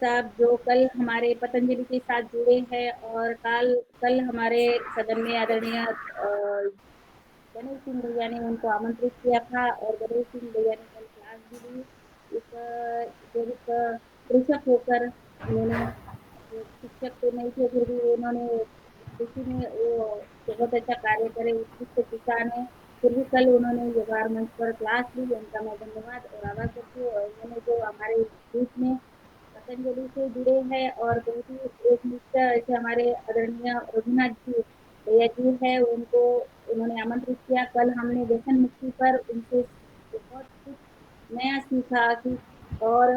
साहब जो कल हमारे पतंजलि के साथ जुड़े हैं और कल कल हमारे सदन में आदरणीय गणेश सिंह भैया ने उनको आमंत्रित किया था और गणेश सिंह भैया ने कल क्लास भी ली। जब एक कृषक होकर उन्होंने, वो शिक्षक तो नहीं थे फिर भी उन्होंने कृषि में वो बहुत अच्छा कार्य करे, उत्कृष्ट किसान है। फिर भी कल उन्होंने युवा मंच पर क्लास ली, उनका मैं धन्यवाद और आभार करती हूँ। और उन्होंने जो हमारे बीच में पतंजलि से जुड़े हैं और बहुत ही एक निष्ठ ऐसे हमारे आदरणीय रघुनाथ जी भैया जी है, उनको उन्होंने आमंत्रित किया। कल हमने व्यसन मुक्ति पर उनसे बहुत कुछ नया सीखा कि और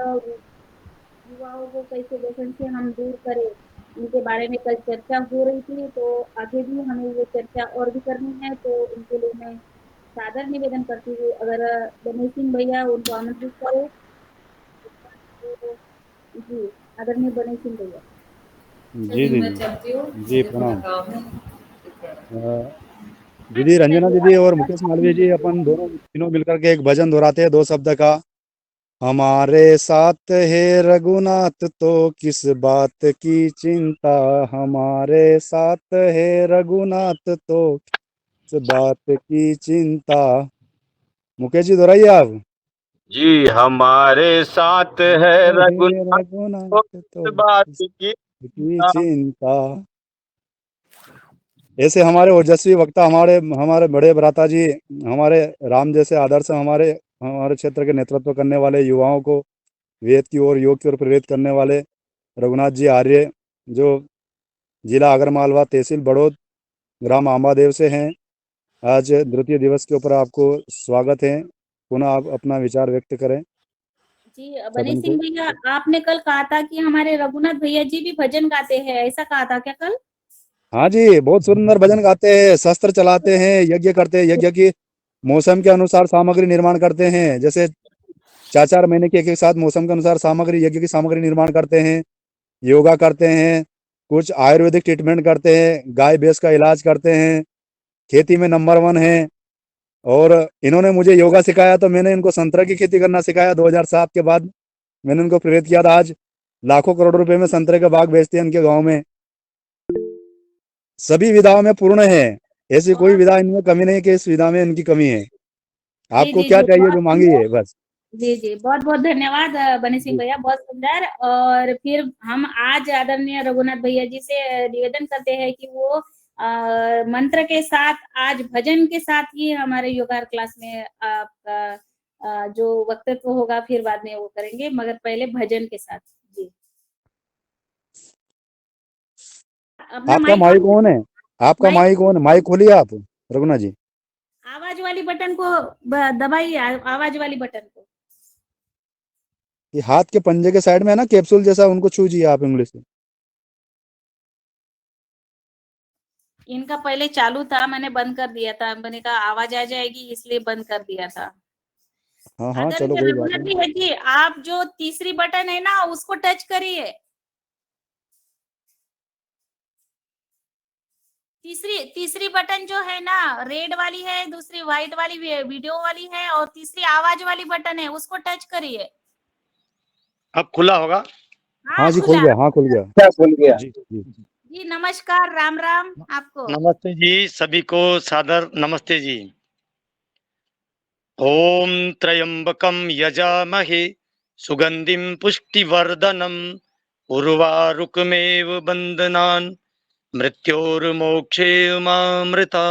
युवाओं को कैसे व्यसन से हम दूर करें, उनके बारे में कल चर्चा हो रही थी। तो आगे भी हमें ये चर्चा और भी करनी है, तो उनके लिए मैं सादर निवेदन करती हूँ, अगर गणेश सिंह भैया उनको आमंत्रित करें तो। जी, आदरणीय गणेश सिंह भैया। जी चलिए मैं दीदी। चलती हूँ, जी मुझे थोड़ा प्रणाम। काम है। हाँ दीदी जी, रंजना चलिए दीदी अब और मुकेश मालवीय जी अपन दोनों तीनों मिलकर के एक भजन दोहराते हैं, दो शब्द का। हमारे साथ है रघुनाथ तो किस बात की चिंता, हमारे साथ है रघुनाथ तो किस बात की चिंता। मुकेश जी दोहराइए आप। जी हमारे साथ है है रघुनाथ को रघुनाथ तो इस बात किस की की चिंता। चिंता। ऐसे हमारे ओजस्वी वक्ता, हमारे हमारे बड़े भ्राता जी, हमारे राम जैसे आदर्श हमारे हमारे क्षेत्र के नेतृत्व करने वाले, युवाओं को वेद की ओर योग की ओर प्रेरित करने वाले रघुनाथ जी आर्य, जो जिला आगरमालवा, तहसील बड़ौद, ग्राम आंबादेव से हैं। आज द्वितीय दिवस के ऊपर आपको स्वागत है। पुनः आप अपना विचार व्यक्त करें जी, गणेश सदन सिंह को। भैया, आपने कल कहा था कि हमारे रघुनाथ भैया जी भी भजन गाते हैं, ऐसा कहा था क्या कल? हाँ जी, बहुत सुंदर भजन गाते हैं, शस्त्र चलाते हैं, यज्ञ करते हैं, यज्ञ की मौसम के अनुसार सामग्री निर्माण करते हैं। जैसे 4-4 महीने के एक साथ मौसम के अनुसार सामग्री, यज्ञ की सामग्री निर्माण करते हैं, योगा करते हैं, कुछ आयुर्वेदिक ट्रीटमेंट करते हैं, गाय भैंस का इलाज करते हैं, खेती में नंबर 1 है। और इन्होंने मुझे योगा सिखाया तो मैंने इनको संतरा की खेती करना सिखाया। 2007 के बाद मैंने उनको प्रेरित किया था। आज लाखों करोड़ रुपए में संतरे के बाग बेचते हैं इनके गांव में। सभी विधाओं में पूर्ण है, ऐसी कोई बहुत विधा इनमें कमी नहीं कि इस विधा में इनकी कमी है। जी, आपको जी, क्या जी, चाहिए बहुत जो सुंदर। मांगिए बस। जी, जी, बहुत-बहुत धन्यवाद गणेश सिंह जी भैया, बहुत सुंदर। और फिर हम आज आदरणीय रघुनाथ भैया जी से निवेदन करते हैं कि वो मंत्र के साथ, आज भजन के साथ ही हमारे योगा क्लास में आपका जो वक्तव्य होगा फिर बाद में वो करेंगे, मगर पहले भजन के साथ। जी। अपना आपका माइक माइक ऑन, ऑन है। आपका माइक माइक ऑन, माइक खोलिए आप रघुनाथ जी। आवाज वाली बटन को दबाइए, आवाज वाली बटन को। ये हाथ के पंजे के साइड में है ना कैप्सूल जैसा, उनको छूजिए आप उंगली से। इनका पहले चालू था, मैंने बंद कर दिया था, मैंने कहा आवाज आ जाएगी इसलिए बंद कर दिया था। हाँ हाँ, चलो आदरणीय कोई बात रघुनाथ नहीं। भैया जी, आप जो तीसरी बटन है ना उसको टच करिए। तीसरी तीसरी बटन जो है ना, रेड वाली है, दूसरी व्हाइट वाली वीडियो वाली है, और तीसरी आवाज वाली बटन है, उसको टच करिए। अब खुला होगा। हाँ, हाँ जी, खुल खुला। गया, हाँ खुल गया। क्या खुल गया। जी जी। जी, नमस्कार, राम राम आपको। नमस्ते जी, सभी को सादर नमस्ते जी। ओम त्र्यंबकम यजामहे सुगंधिम पुष्टिवर्धनम उर्वारुकमेव बंधनान् मृत्योर्मोक्षे मामृता।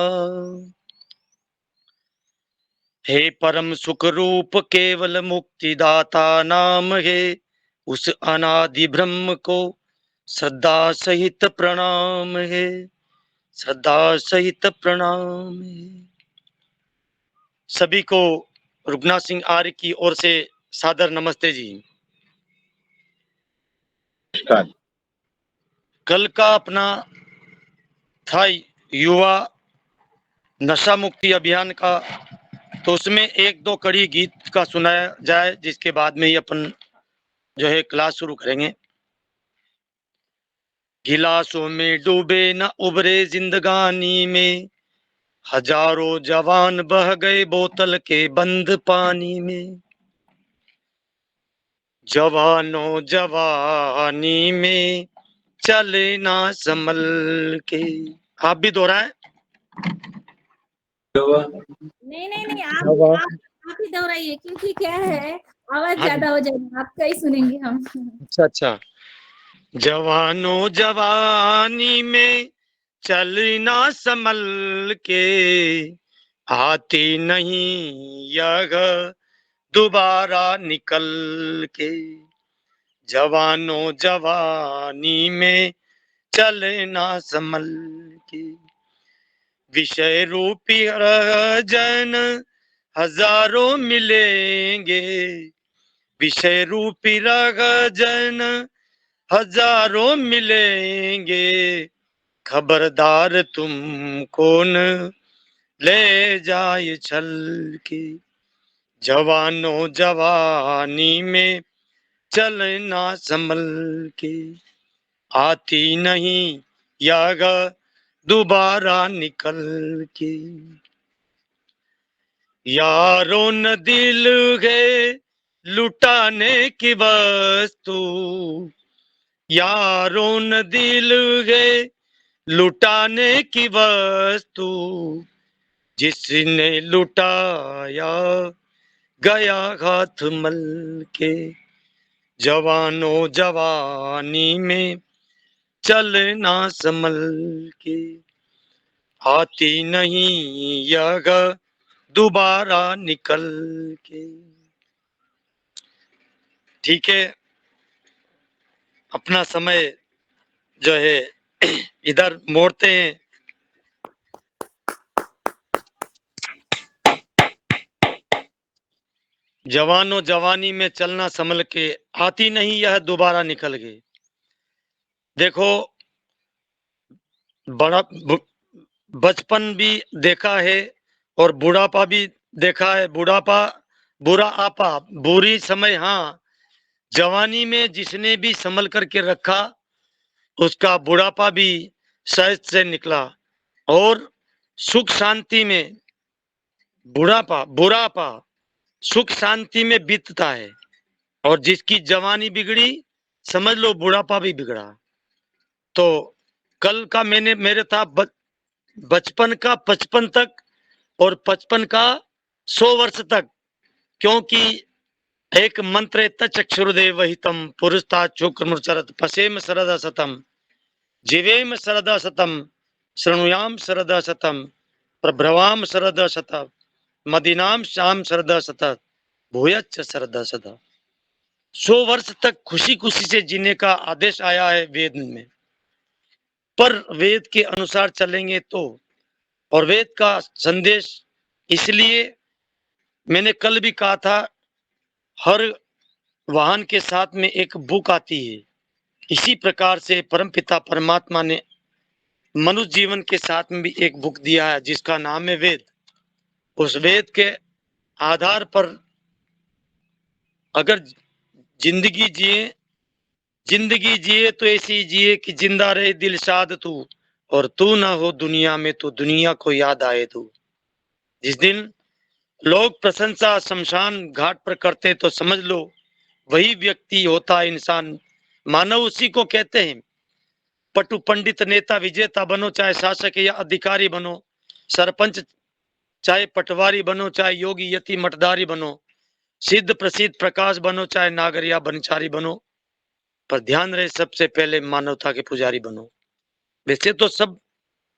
हे परम सुख रूप केवल मुक्तिदाता नाम है, उस अनादि ब्रह्म को श्रद्धा सहित प्रणाम है, श्रद्धा सहित प्रणाम है। सभी को रुगनाथ सिंह आर्य की ओर से सादर नमस्ते जी। कल का अपना था युवा नशा मुक्ति अभियान का, तो उसमें एक दो कड़ी गीत का सुनाया जाए, जिसके बाद में ही अपन जो है क्लास शुरू करेंगे। गिलासों में डूबे न उबरे जिंदगानी में, हजारों जवान बह गए बोतल के बंद पानी में। जवानों जवानी में चलना संभल के। आप भी दोहराएं। नहीं नहीं नहीं, आप ही दोहराइए, क्योंकि क्या है, आवाज हाँ जी, ज्यादा हो जाएगी, आपका ही सुनेंगे हम। अच्छा अच्छा। जवानों जवानी में चलना संभल के, आती नहीं यह दोबारा निकल के। जवानों जवानी में चलना संभल के, विषय रूपी जन हजारों मिलेंगे, विषय रूपी जन हजारों मिलेंगे, खबरदार तुमको न ले जाए छल के। जवानों जवानी में चलना संभल के, आती नहीं याग दोबारा निकल के। यारों न दिल है लुटाने की वस्तु, यारों न दिल है लुटाने की वस्तु, जिसने लुटाया गया हाथ मल के। जवानों जवानी में चलना संभल के, आती नहीं यह दोबारा निकल के। ठीक है, अपना समय जो है इधर मोड़ते हैं। जवानों जवानी में चलना संभल के, आती नहीं यह दोबारा निकल के। देखो, बड़ा बचपन भी देखा है और बुढ़ापा भी देखा है। बुढ़ापा बुरा आपा, बुरी समय, हाँ। जवानी में जिसने भी संभल करके रखा, उसका बुढ़ापा भी सहज से निकला। और सुख शांति में बुढ़ापा बुढ़ापा सुख शांति में बीतता है। और जिसकी जवानी बिगड़ी, समझ लो बुढ़ापा भी बिगड़ा। तो कल का मेरे था बचपन का 55 तक और 55 का 100 वर्ष तक। क्योंकि एक मंत्र चक्षुर्देव हितम पुरुषता शुक्रमुचरत पसेम सरदा सतम जीवेम सरदा सतम शृणुयाम सरदा सतम प्रभ्रवाम सरदा सतम मदीनाम श्याम सरदा सतत भूयच्च सरदा सदा। 100 वर्ष तक खुशी खुशी से जीने का आदेश आया है वेद में। पर वेद के अनुसार चलेंगे तो, और वेद का संदेश, इसलिए मैंने कल भी कहा था, हर वाहन के साथ में एक बुक आती है। इसी प्रकार से परमपिता परमात्मा ने मनुष्य जीवन के साथ में भी एक बुक दिया है, जिसका नाम है वेद। उस वेद के आधार पर अगर जिंदगी जिए तो ऐसी जिए कि जिंदा रहे दिल शाद तू, और तू ना हो दुनिया में तो दुनिया को याद आए तू। जिस दिन लोग प्रशंसा शमशान घाट पर करते तो समझ लो वही व्यक्ति होता है इंसान। मानव उसी को कहते हैं। पटु पंडित नेता विजेता बनो, चाहे शासक या अधिकारी बनो, सरपंच चाहे पटवारी बनो, चाहे योगी यति मठदारी बनो, सिद्ध प्रसिद्ध प्रकाश बनो, चाहे नागर या बनचारी बनो, पर ध्यान रहे सबसे पहले मानवता के पुजारी बनो। वैसे तो सब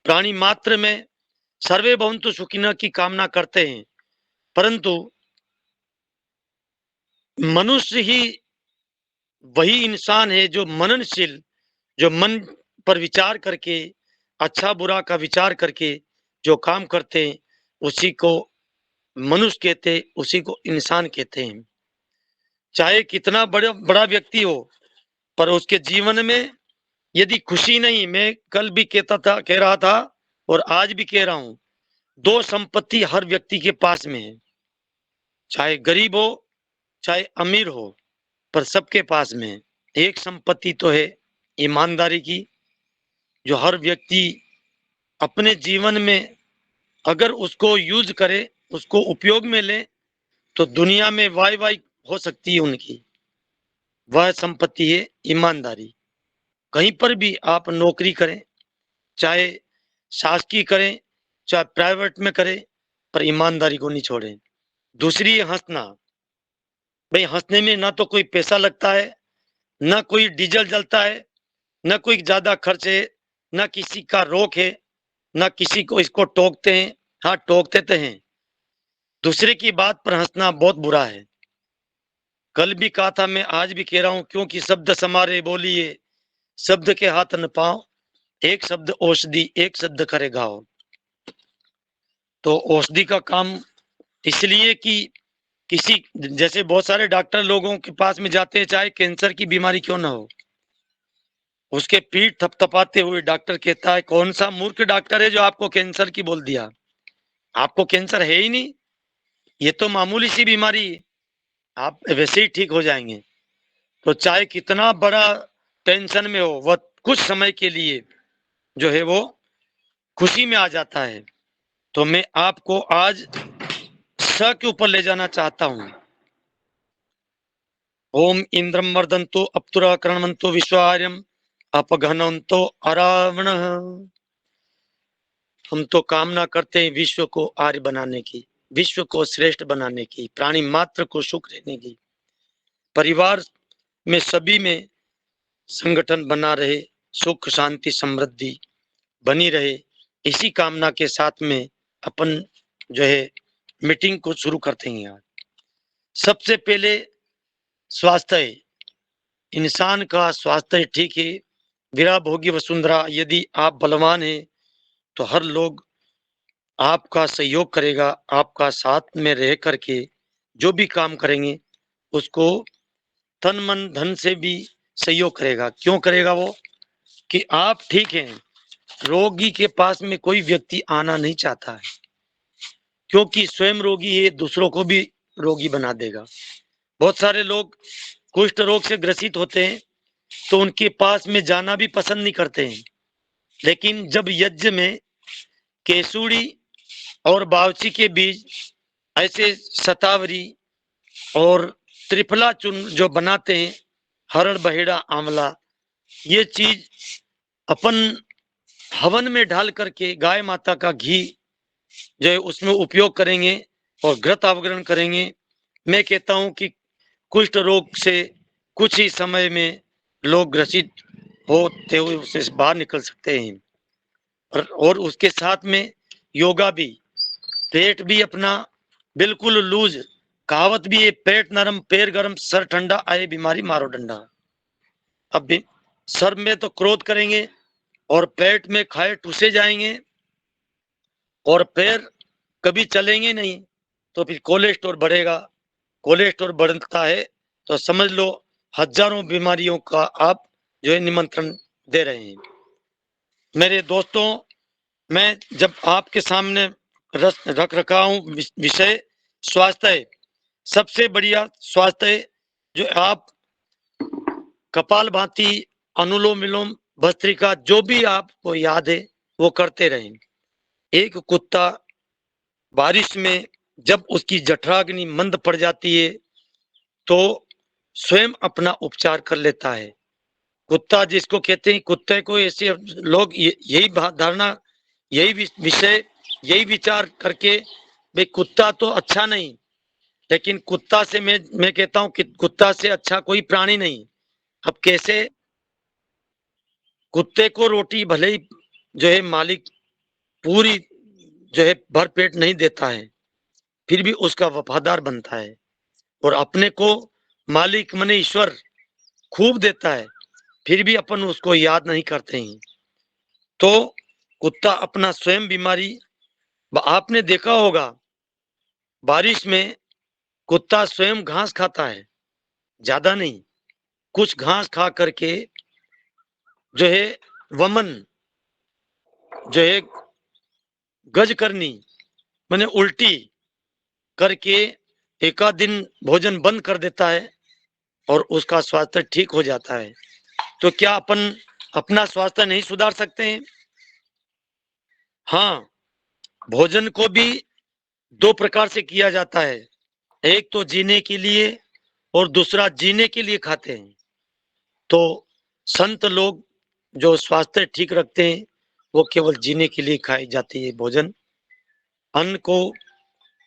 प्राणी मात्र में सर्वे भवन्तु सुखिनः की कामना करते हैं, परंतु मनुष्य ही वही इंसान है जो मननशील, जो मन पर विचार करके, अच्छा बुरा का विचार करके जो काम करते हैं, उसी को मनुष्य कहते, उसी को इंसान कहते हैं। चाहे कितना बड़ा व्यक्ति हो, पर उसके जीवन में यदि खुशी नहीं, मैं कल भी कह रहा था और आज भी कह रहा हूं, दो संपत्ति हर व्यक्ति के पास में है। चाहे गरीब हो चाहे अमीर हो, पर सबके पास में है। एक संपत्ति तो है ईमानदारी की, जो हर व्यक्ति अपने जीवन में अगर उसको यूज करे, उसको उपयोग में ले, तो दुनिया में वाई वाई हो सकती है उनकी। वह संपत्ति है ईमानदारी। कहीं पर भी आप नौकरी करें, चाहे शासकीय करें, चाहे प्राइवेट में करें, पर ईमानदारी को नहीं छोड़ें। दूसरी है हंसना। भाई हंसने में ना तो कोई पैसा लगता है, ना कोई डीजल जलता है, ना कोई ज्यादा खर्च है, ना किसी का रोक है, ना किसी को इसको टोकते हैं। हाँ, टोकते तो हैं। दूसरे की बात पर हंसना बहुत बुरा है। कल भी कहा था, मैं आज भी कह रहा हूं, क्योंकि शब्द समारे बोलिए, शब्द के हाथ न पाओ, एक शब्द औषधि, एक शब्द करे घाव। तो औषधि का काम इसलिए कि किसी, जैसे बहुत सारे डॉक्टर लोगों के पास में जाते हैं, चाहे कैंसर की बीमारी क्यों ना हो, उसके पीठ थपथपाते हुए डॉक्टर कहता है, कौन सा मूर्ख डॉक्टर है जो आपको कैंसर की बोल दिया? आपको कैंसर है ही नहीं, ये तो मामूली सी बीमारी है, आप वैसे ही ठीक हो जाएंगे। तो चाहे कितना बड़ा टेंशन में हो, वह कुछ समय के लिए जो है वो खुशी में आ जाता है। तो मैं आपको आज स के ऊपर ले जाना चाहता हूं। ओम इंद्रम वर्धन्तो अप्तुरा करणवन्तो विश्वार्यम अपघनवन्तो अरावण। हम तो कामना करते हैं विश्व को आर्य बनाने की, विश्व को श्रेष्ठ बनाने की, प्राणी मात्र को सुख देने की, परिवार में सभी में संगठन बना रहे, सुख शांति समृद्धि बनी रहे। इसी कामना के साथ में अपन जो है मीटिंग को शुरू करते हैं। आज सबसे पहले स्वास्थ्य, इंसान का स्वास्थ्य ठीक है, विरा भोगी वसुंधरा। यदि आप बलवान हैं तो हर लोग आपका सहयोग करेगा, आपका साथ में रह करके जो भी काम करेंगे उसको तन मन धन से भी सहयोग करेगा। क्यों करेगा वो? कि आप ठीक हैं। रोगी के पास में कोई व्यक्ति आना नहीं चाहता है, क्योंकि स्वयं रोगी है, दूसरों को भी रोगी बना देगा। बहुत सारे लोग कुष्ठ रोग से ग्रसित होते हैं तो उनके पास में जाना भी पसंद नहीं करते हैं, लेकिन जब यज्ञ में केसुड़ी और बावची के बीज ऐसे शतावरी और त्रिफला चूर्ण जो बनाते हैं, हरण बहेड़ा आंवला, ये चीज अपन हवन में डाल करके गाय माता का घी जो है उसमें उपयोग करेंगे और घृत अवग्रहण करेंगे। मैं कहता हूं कि कुष्ठ रोग से कुछ ही समय में लोग ग्रसित होते हुए उससे बाहर निकल सकते हैं। और उसके साथ में योगा भी, पेट भी अपना बिल्कुल लूज, कहावत भी है, पेट नरम पैर गरम सर ठंडा आए बीमारी मारो डंडा। अब भी सर में तो क्रोध करेंगे और पेट में खाए ठूसे जाएंगे और पैर कभी चलेंगे नहीं, तो फिर कोलेस्ट्रॉल बढ़ेगा। कोलेस्ट्रॉल बढ़ता है तो समझ लो हजारों बीमारियों का आप जो है निमंत्रण दे रहे हैं। मेरे दोस्तों, मैं जब आपके सामने रख रखा हूं विषय स्वास्थ्य, सबसे बढ़िया स्वास्थ्य जो आप कपालभाति, अनुलोम विलोम, भस्त्रिका, जो भी आपको याद है वो करते रहें। एक कुत्ता बारिश में जब उसकी जठराग्नि मंद पड़ जाती है तो स्वयं अपना उपचार कर लेता है। कुत्ता जिसको कहते हैं, कुत्ते को ऐसे लोग यही धारणा, यही विषय, यही विचार करके भाई कुत्ता तो अच्छा नहीं, लेकिन कुत्ता से मैं कहता हूं कि कुत्ता से अच्छा कोई प्राणी नहीं। अब कैसे? कुत्ते को रोटी भले ही जो है मालिक पूरी जो है भरपेट नहीं देता है, फिर भी उसका वफादार बनता है, और अपने को मालिक मने ईश्वर खूब देता है, फिर भी अपन उसको याद नहीं करते हैं। तो कुत्ता अपना स्वयं बीमारी, आपने देखा होगा बारिश में कुत्ता स्वयं घास खाता है, ज्यादा नहीं, कुछ घास खा करके जो है वमन जो है गज करनी माने उल्टी करके एकाध दिन भोजन बंद कर देता है और उसका स्वास्थ्य ठीक हो जाता है। तो क्या अपन अपना स्वास्थ्य नहीं सुधार सकते हैं? हाँ, भोजन को भी दो प्रकार से किया जाता है, एक तो जीने के लिए और दूसरा जीने के लिए खाते हैं। तो संत लोग जो स्वास्थ्य ठीक रखते हैं वो केवल जीने के लिए खाई जाती है भोजन, अन्न को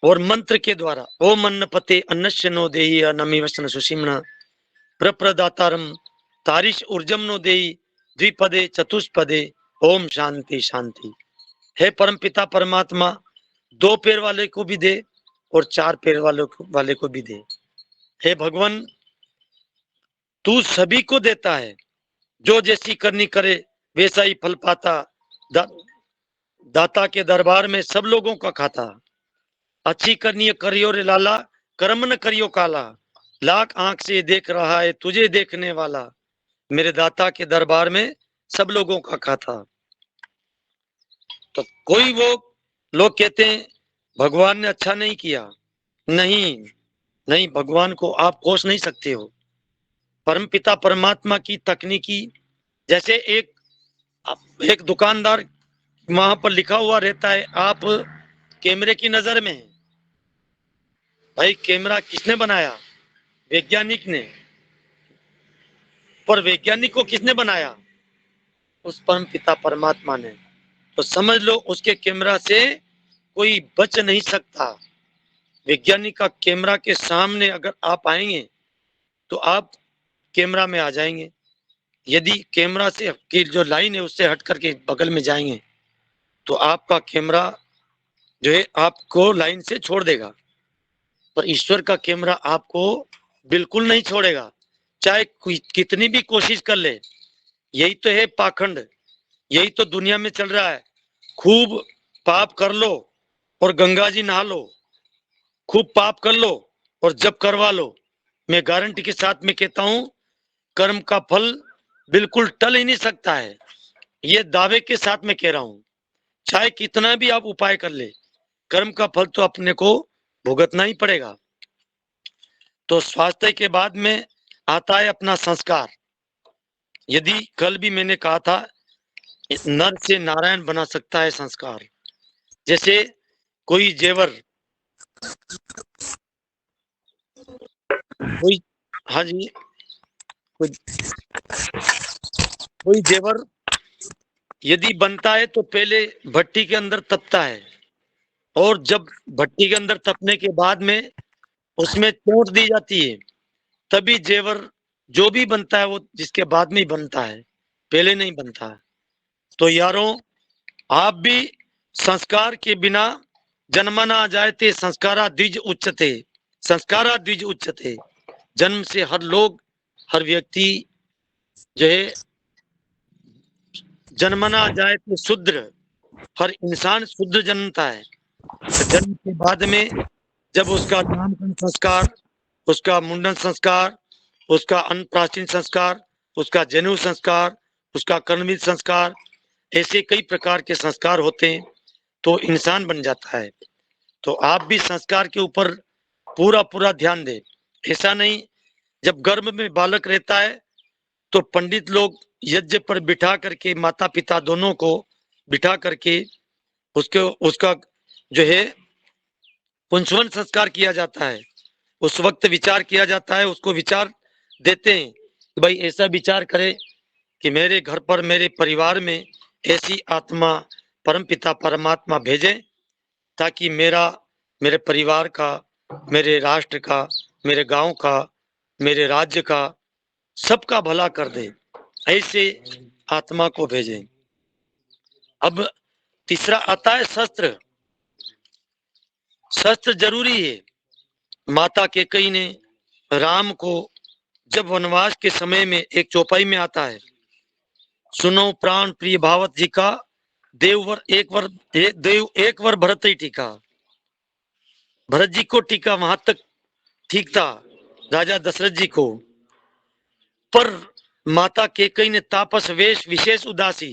और मंत्र के द्वारा ओम अन्न पते अन्नस्य नो देहि अनमि वसन सुषिम्ना प्रप्रदातारम तारिश ऊर्जम नो देहि द्विपदे चतुष्पदे ओम शांति शांति। हे परमपिता परमात्मा, 2 पैर वाले को भी दे और 4 पैर वाले को भी दे। हे भगवान, तू सभी को देता है, जो जैसी करनी करे वैसा ही फल पाता। दाता के दरबार में सब लोगों का खाता। अच्छी करनी करियो रे लाला, कर्म न करियो काला। लाख आंख से देख रहा है तुझे देखने वाला, मेरे दाता के दरबार में सब लोगों का खाता। तो कोई वो लोग कहते हैं भगवान ने अच्छा नहीं किया। नहीं नहीं, भगवान को आप कोस नहीं सकते हो। परमपिता परमात्मा की तकनीकी, जैसे एक दुकानदार वहां पर लिखा हुआ रहता है आप कैमरे की नजर में हैं। भाई कैमरा किसने बनाया? वैज्ञानिक ने। पर वैज्ञानिक को किसने बनाया? उस परमपिता परमात्मा ने। तो समझ लो उसके कैमरा से कोई बच नहीं सकता। वैज्ञानिक का कैमरा के सामने अगर आप आएंगे तो आप कैमरा में आ जाएंगे। यदि कैमरा से की जो लाइन है उससे हट करके बगल में जाएंगे तो आपका कैमरा जो है आपको लाइन से छोड़ देगा। पर ईश्वर का कैमरा आपको बिल्कुल नहीं छोड़ेगा, चाहे कितनी भी कोशिश कर ले। यही तो है पाखंड, यही तो दुनिया में चल रहा है। खूब पाप कर लो और गंगा जी नहा लो, खूब पाप कर लो और जप करवा लो। मैं गारंटी के साथ में कहता हूं कर्म का फल बिल्कुल टल ही नहीं सकता है। ये दावे के साथ में कह रहा हूं, चाहे कितना भी आप उपाय कर ले, कर्म का फल तो अपने को भुगतना ही पड़ेगा। तो स्वास्थ्य के बाद में आता है अपना संस्कार। यदि कल भी मैंने कहा था नर से नारायण बना सकता है संस्कार। जैसे कोई जेवर, कोई, हाँ जी, कोई जेवर यदि बनता है तो पहले भट्टी के अंदर तपता है, और जब भट्टी के अंदर तपने के बाद में उसमें चोट दी जाती है, तभी जेवर जो भी बनता है वो जिसके बाद में ही बनता है, पहले नहीं बनता है। तो यारों, आप भी संस्कार के बिना जन्मना जायते संस्कारा द्विज उच्चते, संस्कारा द्विज उच्चते। जन्म से हर लोग, हर व्यक्ति जो है जन्मना जायते शूद्र, हर इंसान शुद्ध जन्मता है। जन्म के बाद में जब उसका नामकरण संस्कार, उसका मुंडन संस्कार, उसका अन्नप्राशन संस्कार, उसका जनेऊ संस्कार, उसका कर्मविद संस्कार, ऐसे कई प्रकार के संस्कार होते हैं तो इंसान बन जाता है। तो आप भी संस्कार के ऊपर पूरा पूरा ध्यान दें। ऐसा नहीं, जब गर्भ में बालक रहता है तो पंडित लोग यज्ञ पर बिठा करके, माता पिता दोनों को बिठा करके उसका जो है पुंसवन संस्कार किया जाता है। उस वक्त विचार किया जाता है, उसको विचार देते हैं कि भाई ऐसा विचार करे कि मेरे घर पर, मेरे परिवार में ऐसी आत्मा परमपिता परमात्मा भेजे ताकि मेरे परिवार का, मेरे राष्ट्र का, मेरे गांव का, मेरे राज्य का, सबका भला कर दे। ऐसे आत्मा को भेजे। अब तीसरा आता है शस्त्र। शस्त्र जरूरी है। माता कैकेयी ने राम को जब वनवास के समय में एक चौपाई में आता है, सुनो प्राण प्रिय भावत जी का, देव एक वर भरत ही टीका। भरत जी को टीका वहां तक ठीक था, राजा दशरथ जी को। पर माता कैकेयी ने तापस वेश विशेष उदासी,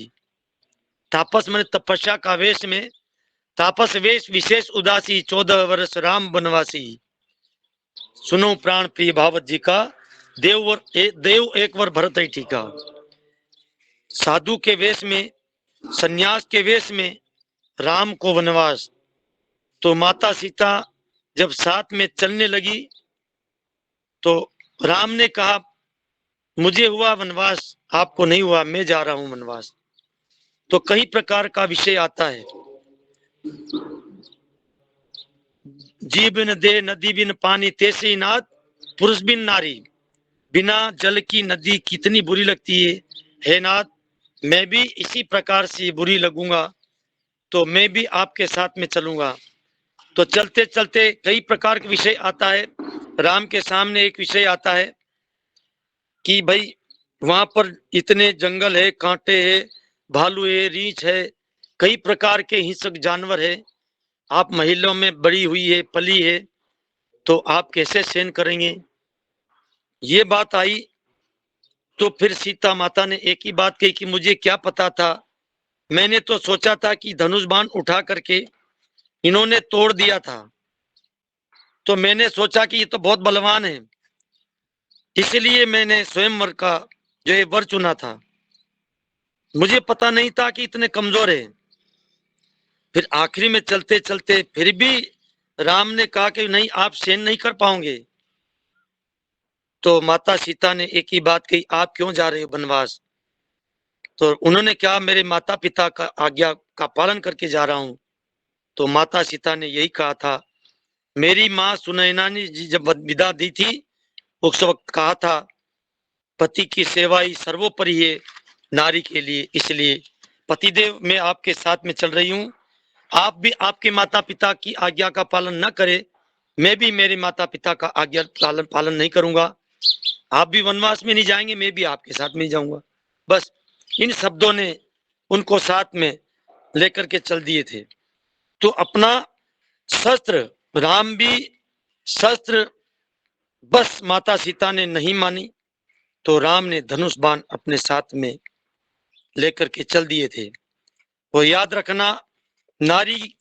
तापस मैंने तपस्या का वेश में, तापस वेश विशेष उदासी, 14 वर्ष राम वनवासी। सुनो प्राण प्रिय भावत जी का, देव एक वर भरत ही टीका। साधु के वेश में, सन्यास के वेश में राम को वनवास। तो माता सीता जब साथ में चलने लगी तो राम ने कहा मुझे हुआ वनवास, आपको नहीं हुआ, मैं जा रहा हूं वनवास। तो कई प्रकार का विषय आता है। जी बिन दे नदी बिन पानी तैसे ही नाथ, पुरुष बिन नारी। बिना जल की नदी कितनी बुरी लगती है नाथ। मैं भी इसी प्रकार से बुरी लगूंगा, तो मैं भी आपके साथ में चलूंगा। तो चलते चलते कई प्रकार के विषय आता है। राम के सामने एक विषय आता है कि भाई वहां पर इतने जंगल है, कांटे है, भालू है, रीछ है, कई प्रकार के हिंसक जानवर है। आप महलों में बड़ी हुई है, पली है, तो आप कैसे सहन करेंगे? ये बात आई तो फिर सीता माता ने एक ही बात कही कि मुझे क्या पता था, मैंने तो सोचा था कि धनुष बाण उठा करके इन्होंने तोड़ दिया था, तो मैंने सोचा कि ये तो बहुत बलवान है, इसलिए मैंने स्वयंवर का जो है वर चुना था। मुझे पता नहीं था कि इतने कमजोर है। फिर आखिरी में चलते चलते फिर भी राम ने कहा कि नहीं, आप सहन नहीं कर पाओगे। तो माता सीता ने एक ही बात कही, आप क्यों जा रहे हो वनवास? तो उन्होंने कहा, मेरे माता पिता का आज्ञा का पालन करके जा रहा हूं। तो माता सीता ने यही कहा था, मेरी माँ सुनैना ने जब विदा दी थी, उस वक्त कहा था, पति की सेवा ही सर्वोपरि है नारी के लिए, इसलिए पतिदेव मैं आपके साथ में चल रही हूँ। आप भी आपके माता पिता की आज्ञा का पालन न करें, मैं भी मेरे माता पिता का आज्ञा पालन नहीं करूंगा। आप भी वनवास में नहीं जाएंगे, मैं भी आपके साथ में जाऊंगा। बस इन शब्दों ने उनको साथ में लेकर के चल दिए थे। तो अपना शस्त्र, राम भी शस्त्र, बस माता सीता ने नहीं मानी, तो राम ने धनुष बाण अपने साथ में लेकर के चल दिए थे। वो याद रखना, नारी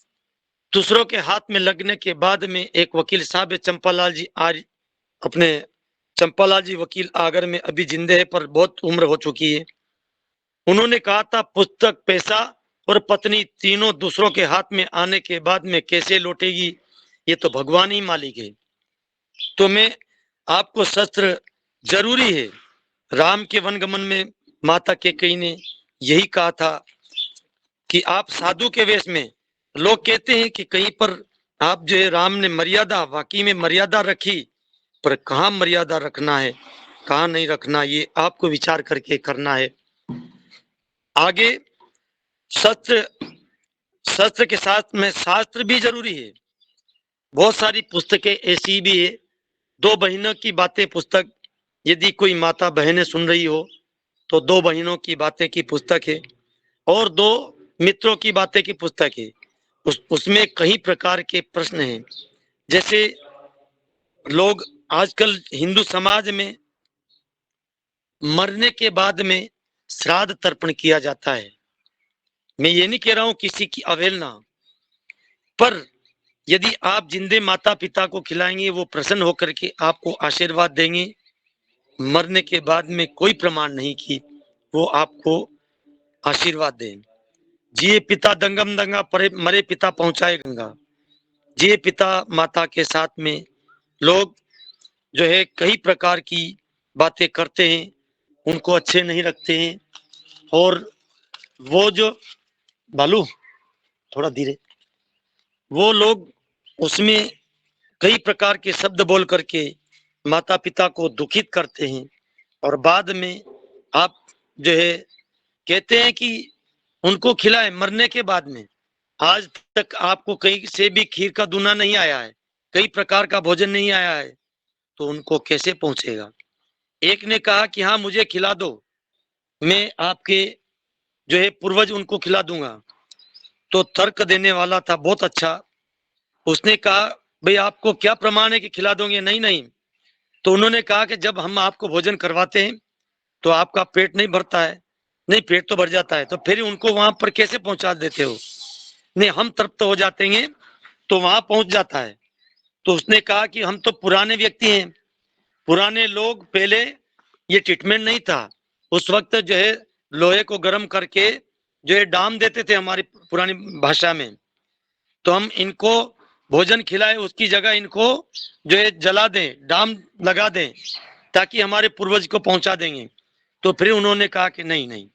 दूसरों के हाथ में लगने के बाद में एक वकील साहब है चंपालाल जी, आज अपने चंपालाल जी वकील आगर में अभी जिंदे है, पर बहुत उम्र हो चुकी है। उन्होंने कहा था, पुस्तक, पैसा और पत्नी तीनों दूसरों के हाथ में आने के बाद में कैसे लौटेगी, ये तो भगवान ही मालिक है। तो मैं आपको शस्त्र जरूरी है। राम के वनगमन में माता कैकेयी ने यही कहा था कि आप साधु के वेश में, लोग कहते हैं कि कहीं पर आप जो है, राम ने मर्यादा, वाकई में मर्यादा रखी, पर कहाँ मर्यादा रखना है, कहाँ नहीं रखना, ये आपको विचार करके करना है। आगे शस्त्र, शस्त्र के साथ में शास्त्र भी जरूरी है। बहुत सारी पुस्तकें ऐसी भी है, दो बहनों की बातें पुस्तक, यदि कोई माता बहनें सुन रही हो तो दो बहनों की बातें की पुस्तक है, और दो मित्रों की बातें की पुस्तक है। उसमें कई प्रकार के प्रश्न हैं। जैसे लोग आजकल हिंदू समाज में मरने के बाद में श्राद्ध तर्पण किया जाता है। मैं ये नहीं कह रहा हूं किसी की अवहेलना, पर यदि आप जिंदे माता पिता को खिलाएंगे, वो प्रसन्न होकर के आपको आशीर्वाद देंगे। मरने के बाद में कोई प्रमाण नहीं कि वो आपको आशीर्वाद दें। जिए पिता दंगम दंगा, परे मरे पिता पहुंचाए गंगा। जिए पिता माता के साथ में लोग जो है कई प्रकार की बातें करते हैं, उनको अच्छे नहीं रखते हैं, और वो जो बालू थोड़ा धीरे, वो लोग उसमें कई प्रकार के शब्द बोल करके माता पिता को दुखित करते हैं, और बाद में आप जो है कहते हैं कि उनको खिलाए मरने के बाद में। आज तक आपको कहीं से भी खीर का दूना नहीं आया है, कई प्रकार का भोजन नहीं आया है, तो उनको कैसे पहुंचेगा? एक ने कहा कि हाँ मुझे खिला दो, मैं आपके जो है पूर्वज उनको खिला दूंगा। तो तर्क देने वाला था बहुत अच्छा, उसने कहा, भाई आपको क्या प्रमाण है कि खिला दोगे? नहीं नहीं। तो उन्होंने कहा कि जब हम आपको भोजन करवाते हैं तो आपका पेट नहीं भरता है। नहीं, पेट तो भर जाता है। तो फिर उनको वहां पर कैसे पहुंचा देते हो? नहीं, हम तृप्त हो जाते हैं तो वहां पहुंच जाता है। तो उसने कहा कि हम तो पुराने व्यक्ति हैं, पुराने लोग, पहले ये ट्रीटमेंट नहीं था। उस वक्त जो है लोहे को गर्म करके जो है डाम देते थे हमारी पुरानी भाषा में। तो हम इनको भोजन खिलाए, उसकी जगह इनको जो है जला दें, डाम लगा दें, ताकि हमारे पूर्वज को पहुंचा देंगे। तो फिर उन्होंने कहा कि नहीं नहीं,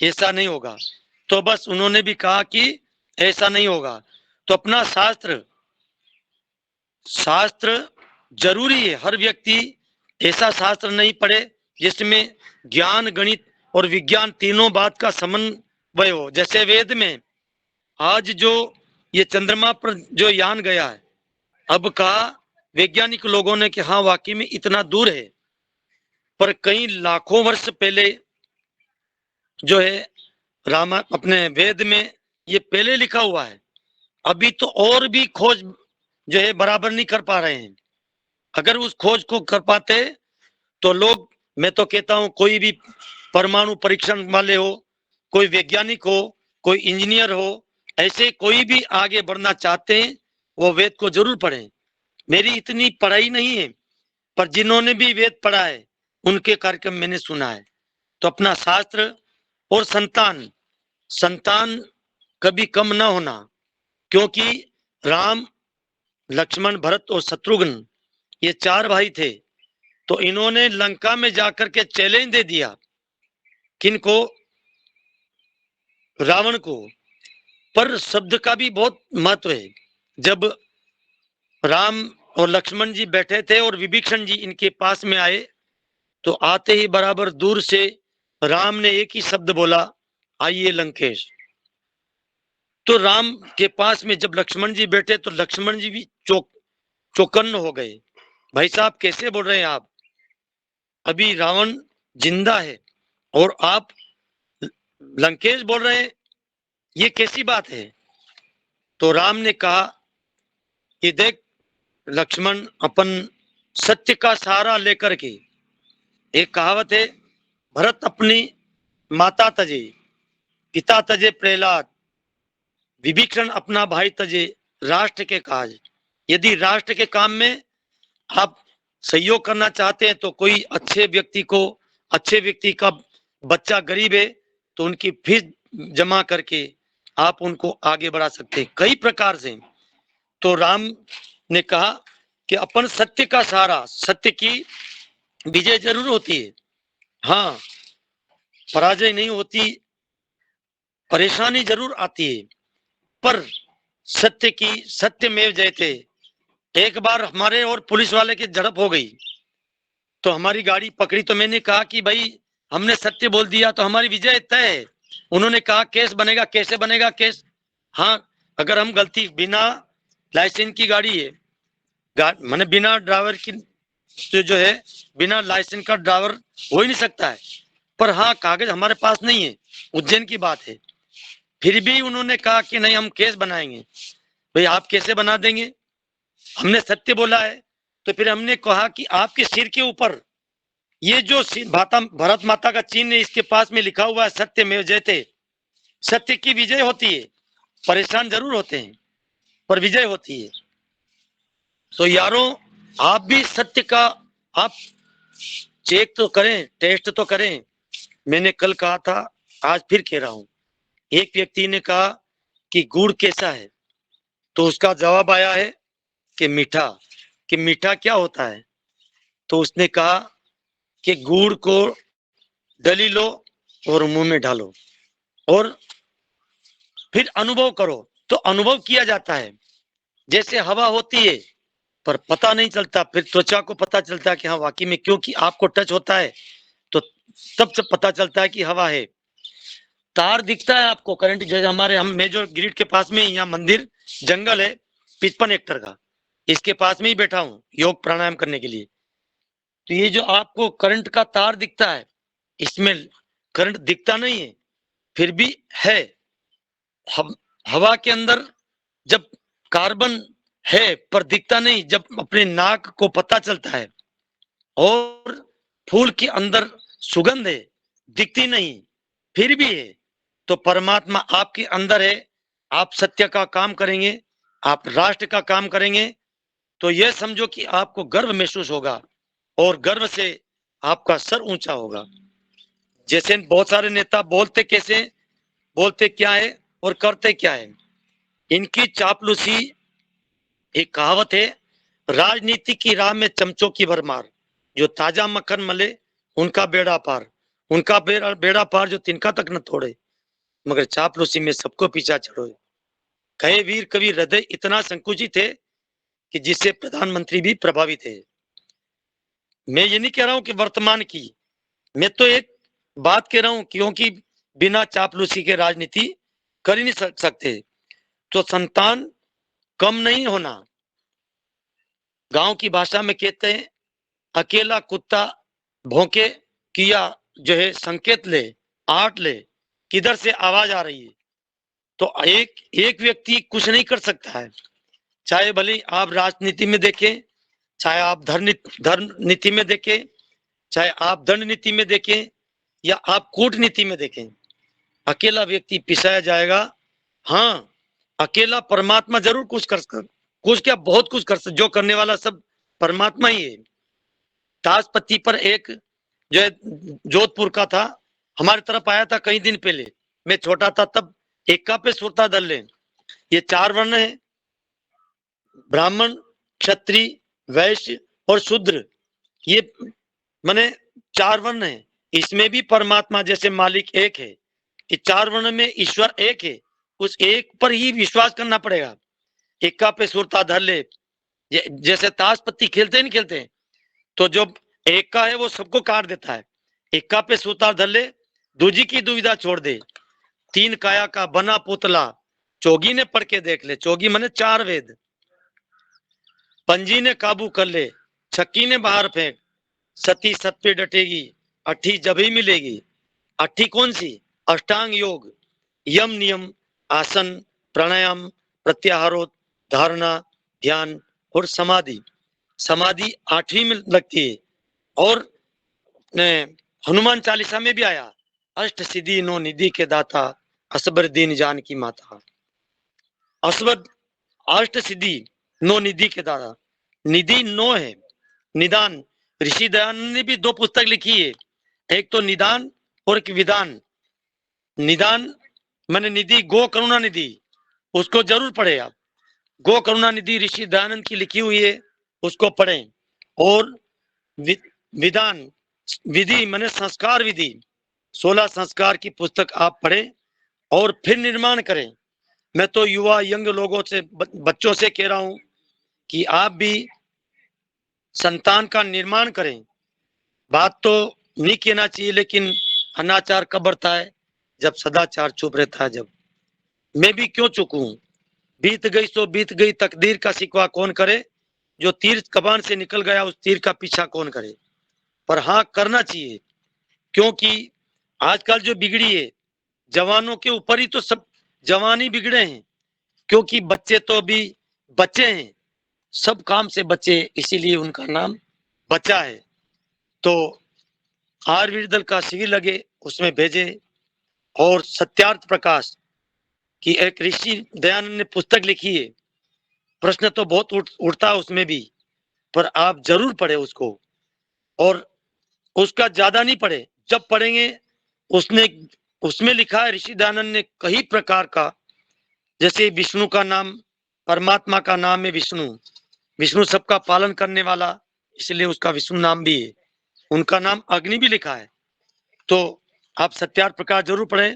ऐसा नहीं होगा। तो बस उन्होंने भी कहा कि ऐसा नहीं होगा। तो अपना शास्त्र जरूरी है। हर व्यक्ति ऐसा शास्त्र नहीं पढ़े जिसमें ज्ञान, गणित और विज्ञान तीनों बात का समन्वय हो। जैसे वेद में आज जो ये चंद्रमा पर जो यान गया है, अब कहा वैज्ञानिक लोगों ने कि हाँ वाकई में इतना दूर है, पर कई लाखों वर्ष पहले जो है रामा अपने वेद में ये पहले लिखा हुआ है। अभी तो और भी खोज जो है बराबर नहीं कर पा रहे हैं। अगर उस खोज को कर पाते तो लोग, मैं तो कहता हूं कोई भी परमाणु परीक्षण वाले हो, कोई वैज्ञानिक हो, कोई इंजीनियर हो, ऐसे कोई भी आगे बढ़ना चाहते हैं वो वेद को जरूर पढ़ें। मेरी इतनी पढ़ाई नहीं है, पर जिन्होंने भी वेद पढ़ा है उनके कार्यक्रम मैंने सुना है। तो अपना शास्त्र और संतान कभी कम ना होना, क्योंकि राम, लक्ष्मण, भरत और शत्रुघ्न ये 4 भाई थे। तो इन्होंने लंका में जाकर के चैलेंज दे दिया, किनको? रावण को। पर शब्द का भी बहुत महत्व है। जब राम और लक्ष्मण जी बैठे थे और विभीषण जी इनके पास में आए, तो आते ही बराबर दूर से राम ने एक ही शब्द बोला, आइए लंकेश। तो राम के पास में जब लक्ष्मण जी बैठे तो लक्ष्मण जी भी चौकन्न हो गए। भाई साहब कैसे बोल रहे हैं आप? अभी रावण जिंदा है और आप लंकेश बोल रहे हैं, ये कैसी बात है? तो राम ने कहा कि देख लक्ष्मण, अपन सत्य का सहारा लेकर के, एक कहावत है, भरत अपनी माता तजे, पिता तजे प्रहलाद, विभीषण अपना भाई तजे राष्ट्र के काज। यदि राष्ट्र के काम में आप सहयोग करना चाहते हैं तो कोई अच्छे व्यक्ति का बच्चा गरीब है तो उनकी फीस जमा करके आप उनको आगे बढ़ा सकते हैं कई प्रकार से। तो राम ने कहा कि अपन सत्य का सहारा, सत्य की विजय जरूर होती है, हाँ पराजय नहीं होती, परेशानी जरूर आती है, पर सत्यमेव जयते। एक बार हमारे और पुलिस वाले की झड़प हो गई तो हमारी गाड़ी पकड़ी, तो मैंने कहा कि भाई हमने सत्य बोल दिया तो हमारी विजय तय है। उन्होंने कहा केस बनेगा। कैसे बनेगा केस? हाँ, अगर हम गलती, बिना लाइसेंस की गाड़ी है, मैंने बिना ड्राइवर की जो है, बिना लाइसेंस का ड्राइवर हो ही नहीं सकता है, पर हाँ कागज हमारे पास नहीं है, उज्जैन की बात है। फिर भी उन्होंने कहा कि नहीं हम केस बनाएंगे। भाई आप कैसे बना देंगे? हमने सत्य बोला है। तो फिर हमने कहा कि आपके सिर के ऊपर ये जो भारत माता का चिन्ह है, इसके पास में लिखा हुआ है सत्यमेव जयते, सत्य की विजय होती है। परेशान जरूर होते हैं पर विजय होती है। तो यारों, आप भी सत्य का आप चेक तो करें, टेस्ट तो करें। मैंने कल कहा था, आज फिर कह रहा हूं। एक व्यक्ति ने कहा कि गुड़ कैसा है, तो उसका जवाब आया है कि मीठा। कि मीठा क्या होता है? तो उसने कहा कि गुड़ को डली लो और मुंह में डालो और फिर अनुभव करो। तो अनुभव किया जाता है, जैसे हवा होती है पर पता नहीं चलता, फिर त्वचा को पता चलता है कि हाँ वाकई में, क्योंकि आपको टच होता है तो तब से पता चलता है कि हवा है। तार दिखता है आपको, करंट, जैसे हमारे मैं जो ग्रिड के पास में यहाँ मंदिर, जंगल है 55 हेक्टर का, इसके पास में ही बैठा हूँ योग प्राणायाम करने के लिए। तो ये जो आपको करंट का तार दिखता है, इसमें करंट दिखता नहीं है, फिर भी है। हवा के अंदर जब कार्बन है पर दिखता नहीं, जब अपने नाक को पता चलता है। और फूल के अंदर सुगंध है, दिखती नहीं, फिर भी है। तो परमात्मा आपके अंदर है। आप सत्य का काम करेंगे, आप राष्ट्र का काम करेंगे, तो यह समझो कि आपको गर्व महसूस होगा और गर्व से आपका सर ऊंचा होगा। जैसे बहुत सारे नेता बोलते कैसे, बोलते क्या है और करते क्या है, इनकी चापलूसी। एक कहावत है, राजनीति की राह में चमचों की भरमार। जो ताजा मक्खन मले उनका बेड़ा पार, उनका बेड़ा पार जो तिनका तक न तोड़े, मगर चापलूसी में सबको पीछा चढ़ोए। कहे वीर कवि हृदय इतना संकुचित है कि जिससे प्रधानमंत्री भी प्रभावित है। मैं ये नहीं कह रहा हूं कि वर्तमान की, मैं तो एक बात कह रहा हूं, क्योंकि बिना चापलूसी के राजनीति कर ही नहीं सकते। तो संतान कम नहीं होना। गांव की भाषा में कहते हैं, अकेला कुत्ता भौंके किया जो है संकेत ले, आट ले, किधर से आवाज आ रही है। तो एक व्यक्ति कुछ नहीं कर सकता है, चाहे भले आप राजनीति में देखें, चाहे आप धर्म नीति में देखें, चाहे आप दंड नीति में देखें, या आप कूटनीति में देखें, अकेला व्यक्ति पिसाया जाएगा। हाँ, अकेला परमात्मा जरूर कुछ क्या बहुत कुछ कर सकता, जो करने वाला सब परमात्मा ही है। ताशपत्ती पर एक जो है जोधपुर का था, हमारी तरफ आया था कई दिन पहले, मैं छोटा था तब। एक्का पे सुरता दल ले, ये 4 वर्ण है, ब्राह्मण, क्षत्रिय, वैश्य और शूद्र, ये माने 4 वर्ण है। इसमें भी परमात्मा जैसे मालिक एक है, कि 4 वर्ण में ईश्वर एक है, उस एक पर ही विश्वास करना पड़ेगा। एक्का पे सुरता धर ले, जैसे ताशपत्ती खेलते नहीं खेलते, तो जो एक्का है वो सबको काट देता है। एक्का पे सुरता धर ले, दूजी की दुविधा छोड़ दे, 3 काया का बना पुतला, चोगी ने पढ़ के देख ले, चोगी माने 4 वेद, पंजी ने काबू कर ले, छक्की ने बाहर फेंक, सती सत पे डटेगी, अट्ठी जब ही मिलेगी। अट्ठी कौन सी? अष्टांग योग, यम नियम, आसन, प्राणायाम, प्रत्याहारों, धारणा, ध्यान और समाधि। समाधि 8वीं में लगती है। और हनुमान चालीसा में भी आया, अष्ट सिद्धि 9 निधि के दाता, असबर दीन जान की माता। असबर अष्ट सिद्धि 9 निधि के दाता, निधि 9 है। निदान, ऋषि दयानंद ने भी 2 पुस्तक लिखी है, एक तो निदान और एक विधान। निदान माने निधि, गो करुणा निधि, उसको जरूर पढ़े आप। गो करुणा निधि ऋषि दयानंद की लिखी हुई है, उसको पढ़ें। और विधान, विधि माने संस्कार विधि, 16 संस्कार की पुस्तक आप पढ़ें और फिर निर्माण करें। मैं तो युवा यंग लोगों से, बच्चों से कह रहा हूं कि आप भी संतान का निर्माण करें। बात तो नहीं कहना चाहिए, लेकिन अनाचार कब बढ़ता है? जब सदाचार चुप रहता है। जब मैं भी क्यों चुकूं, बीत गई सो बीत गई, तकदीर का शिकवा कौन करे, जो तीर कबान से निकल गया उस तीर का पीछा कौन करे। पर हाँ, करना चाहिए, क्योंकि आजकल जो बिगड़ी है जवानों के ऊपर ही, तो सब जवान ही बिगड़े हैं, क्योंकि बच्चे तो अभी बच्चे हैं, सब काम से बच्चे, इसीलिए उनका नाम बच्चा है। तो आरवीर दल का शिविर लगे, उसमें भेजे। और सत्यार्थ प्रकाश की एक ऋषि दयानंद ने पुस्तक लिखी है, प्रश्न तो बहुत उठता है उसमें भी, पर आप जरूर पढ़े उसको। और उसका ज्यादा नहीं पढ़े, जब पढ़ेंगे उसमें लिखा है ऋषि दयानंद ने कई प्रकार का, जैसे विष्णु का नाम, परमात्मा का नाम है विष्णु, विष्णु सबका पालन करने वाला, इसलिए उसका विष्णु नाम भी है। उनका नाम अग्नि भी लिखा है। तो आप सत्यार्थ प्रकाश जरूर पढ़ें।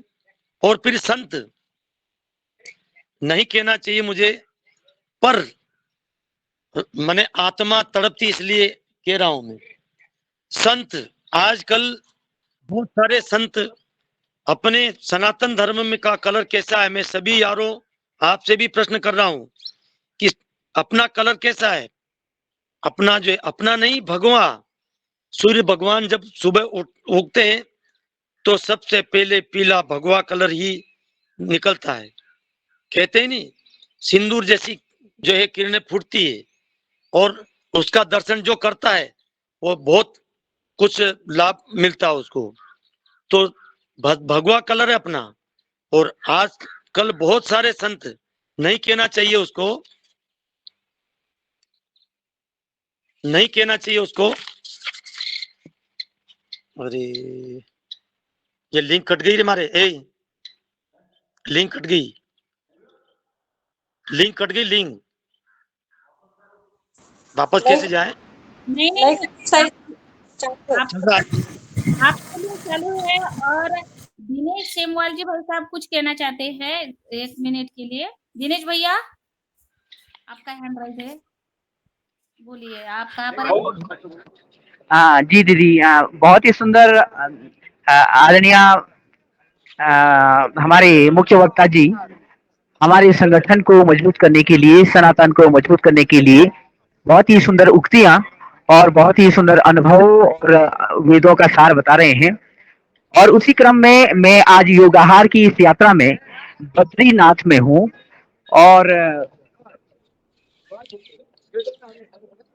और फिर संत, नहीं कहना चाहिए मुझे, पर मैंने आत्मा तड़पती इसलिए कह रहा हूं मैं। संत, आजकल बहुत सारे संत अपने सनातन धर्म में का कलर कैसा है, मैं सभी यारों आपसे भी प्रश्न कर रहा हूं कि अपना कलर कैसा है। अपना जो है, अपना नहीं, भगवान सूर्य भगवान जब सुबह उगते हैं तो सबसे पहले पीला भगवा कलर ही निकलता है। कहते हैं नहीं, सिंदूर जैसी जो है किरणें फूटती है, और उसका दर्शन जो करता है वो बहुत कुछ लाभ मिलता है उसको। तो भगवा कलर है अपना। और आज कल बहुत सारे संत, नहीं कहना चाहिए उसको, नहीं कहना चाहिए उसको, अरे ये लिंक कट गई रे मारे, लिंक कट गई, लिंक कट गई, लिंक वापस कैसे जाए? नहीं नहीं, आप चल रहा है। आपके लिए चालू है। और दिनेश सेमवाल जी भाई साहब कुछ कहना चाहते हैं 1 मिनट के लिए। दिनेश भैया, आपका हैंड राइज है, बोलिए आप कहाँ पर हैं? हाँ जी दीदी, बहुत ही सुंदर आदरणीय हमारे मुख्य वक्ता जी हमारे संगठन को मजबूत करने के लिए, सनातन को मजबूत करने के लिए बहुत ही सुंदर उक्तियां और बहुत ही सुंदर अनुभव और वेदों का सार बता रहे हैं। और उसी क्रम में मैं आज योगाहार की इस यात्रा में बद्रीनाथ में हूँ। और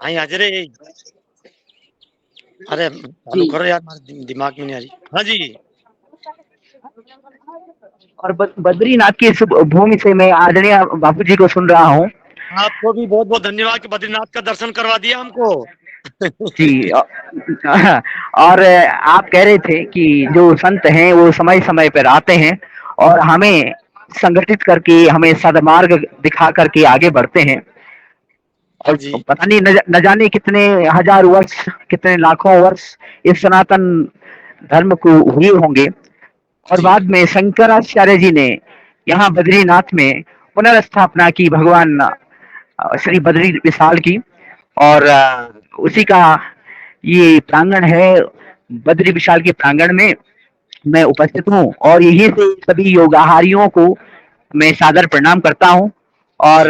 हाँ हाजिर है। अरे चालू जी, करो यार, हमारे दिमाग में नहीं आ रही। हाँ जी। और बद्रीनाथ की इस भूमि से मैं आदरणीय बापू जी को सुन रहा हूँ। आपको भी बहुत बहुत धन्यवाद कि बद्रीनाथ का दर्शन करवा दिया हमको। जी, और आप कह रहे थे कि जो संत हैं वो समय समय पर आते हैं और हमें संगठित करके, हमें सदमार्ग दिखा करके आगे बढ़ते हैं। हाँ और जी। पता नहीं न जाने कितने हजार वर्ष, कितने लाखों वर्ष इस सनातन धर्म को हुए होंगे। और जी बाद में शंकराचार्य जी ने यहाँ बद्रीनाथ में पुनर्स्थापना की भगवान श्री बद्री विशाल की। और उसी का ये प्रांगण है। बद्री विशाल के प्रांगण में मैं उपस्थित हूँ और यहीं से सभी योगाहारियों को मैं सादर प्रणाम करता हूँ। और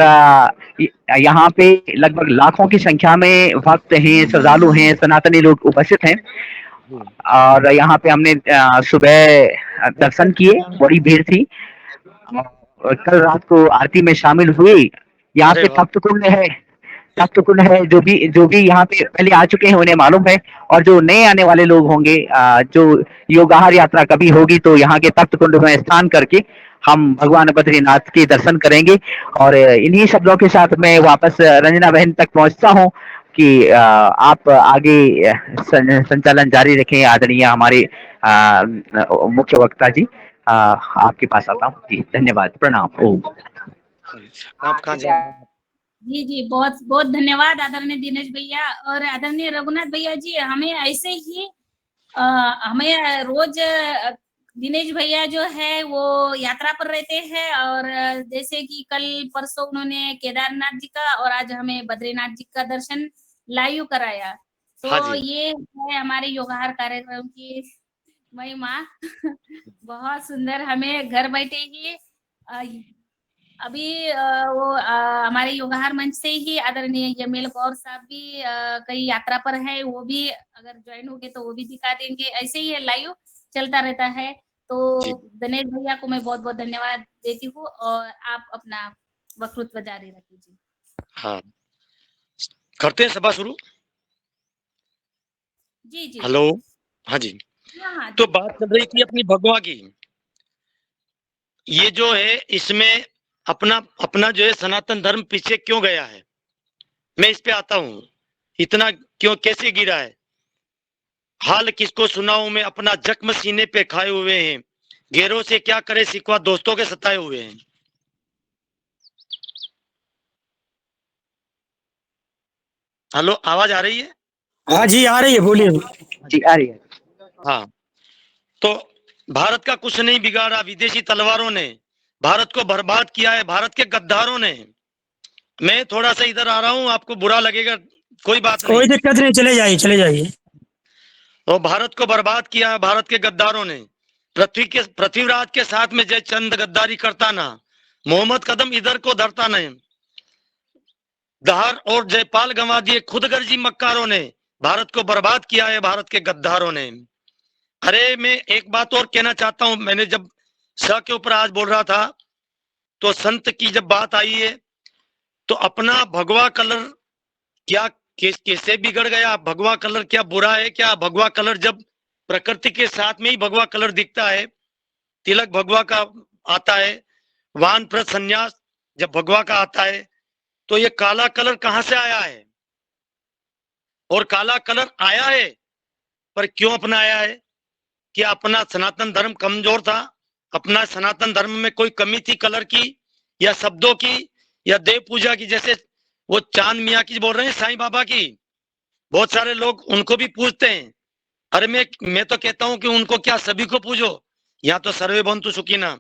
जी यहाँ पे लगभग लाखों की संख्या में भक्त हैं, श्रद्धालु हैं, सनातनी लोग उपस्थित हैं। जी। और यहाँ पे हमने सुबह दर्शन किए, बड़ी भीड़ थी। और कल रात को आरती में शामिल हुई। यहाँ अरे पे वाह। तप्त कुंड है। जो भी यहाँ पे पहले आ चुके हैं उन्हें मालूम है। और जो नए आने वाले लोग होंगे, जो योगाहार यात्रा कभी होगी तो यहाँ के तप्त कुंड में स्नान करके हम जी भगवान बद्रीनाथ के दर्शन करेंगे। और इन्हीं शब्दों के साथ मैं वापस रंजना बहन तक पहुंचता हूँ कि आप आगे संचालन जारी रखें। आदरणीय हमारे मुख्य वक्ता जी, आपके पास आता हूँ जी। धन्यवाद, प्रणाम, ओम। आप कहाँ जा रहे हैं? जी जी, बहुत बहुत धन्यवाद आदरणीय दिनेश भैया और आदरणीय रघुनाथ भैया जी। हमें ऐसे ही हमें रोज दिनेश भैया जो है वो यात्रा पर रहते हैं। और जैसे कि कल परसों उन्होंने केदारनाथ जी का और आज हमें बद्रीनाथ जी का दर्शन लाइव कराया। हाँ तो जी। ये है हमारे योगाहार कार्यक्रम की महिमा। बहुत सुंदर। हमें घर बैठे ही अ, अभी हमारे योगाहार मंच से ही आदरणीय यमिल कौर साहब भी कई यात्रा पर है, वो भी अगर ज्वाइन हो गए तो वो भी दिखा देंगे। ऐसे ही लाइव चलता रहता है। तो जी दिनेश भैया को मैं बहुत बहुत धन्यवाद देती हूँ और आप अपना वक्तृत्व जारी रखिए। हाँ, करते हैं सभा शुरू। जी जी। हेलो। हाँ जी। हाँ हाँ तो जी। बात चल रही थी अपनी भगवा की। ये जो है इसमें अपना अपना जो है सनातन धर्म पीछे क्यों गया है, मैं इस पे आता हूँ। इतना क्यों, कैसे गिरा है, हाल किसको सुनाऊं मैं, अपना जख्म सीने पे खाए हुए हैं, गैरों से क्या करे सिकवा दोस्तों के सताए हुए हैं। हेलो, आवाज आ रही है? हाँ जी, आ रही है, बोलिए। जी, आ रही है। हाँ। तो भारत का कुछ नहीं बिगाड़ा, विदेशी तलवारों ने भारत को बर्बाद किया है, भारत के गद्दारों ने। मैं थोड़ा सा इधर आ रहा हूं, आपको बुरा लगेगा, कोई बात कोई नहीं। दिक्कत नहीं, चले जाइए चले जाइए। तो भारत को बर्बाद किया है भारत के गद्दारों ने। पृथ्वीराज के साथ में जयचंद गद्दारी करता ना, मोहम्मद कदम इधर को धरता नहीं, धार और जयपाल गंवा दिए खुद गर्जी मक्कारों ने। भारत को बर्बाद किया है भारत के गद्दारों ने। अरे मैं एक बात और कहना चाहता हूं, मैंने जब स के ऊपर आज बोल रहा था तो संत की जब बात आई है तो अपना भगवा कलर क्या कैसे बिगड़ गया, भगवा कलर क्या बुरा है क्या? भगवा कलर जब प्रकृति के साथ में ही भगवा कलर दिखता है, तिलक भगवा का आता है, वानप्रस्थ संन्यास जब भगवा का आता है, तो ये काला कलर कहां से आया है? और काला कलर आया है पर क्यों अपनाया है? क्या अपना सनातन धर्म कमजोर था? अपना सनातन धर्म में कोई कमी थी कलर की या शब्दों की या देव पूजा की? जैसे वो चांद मियाँ की बोल रहे हैं, साईं बाबा की, बहुत सारे लोग उनको भी पूछते हैं अरे मैं तो कहता हूं कि उनको क्या सभी को पूजो, या तो सर्वे भवन्तु सुखिनः।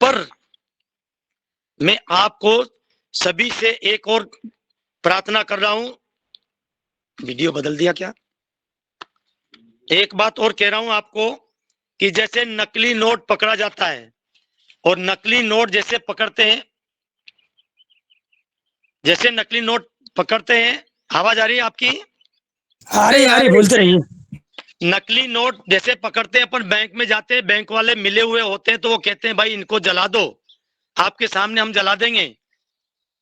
पर मैं आपको सभी से एक और प्रार्थना कर रहा हूं। वीडियो बदल दिया क्या? एक बात और कह रहा हूं आपको कि जैसे नकली नोट पकड़ा जाता है और नकली नोट जैसे पकड़ते हैं, जैसे नकली नोट पकड़ते हैं, आवाज आ रही है आपकी? आ रही बोलते रहिए। नकली नोट जैसे पकड़ते हैं, अपन बैंक में जाते हैं, बैंक वाले मिले हुए होते हैं, तो वो कहते हैं भाई इनको जला दो, आपके सामने हम जला देंगे।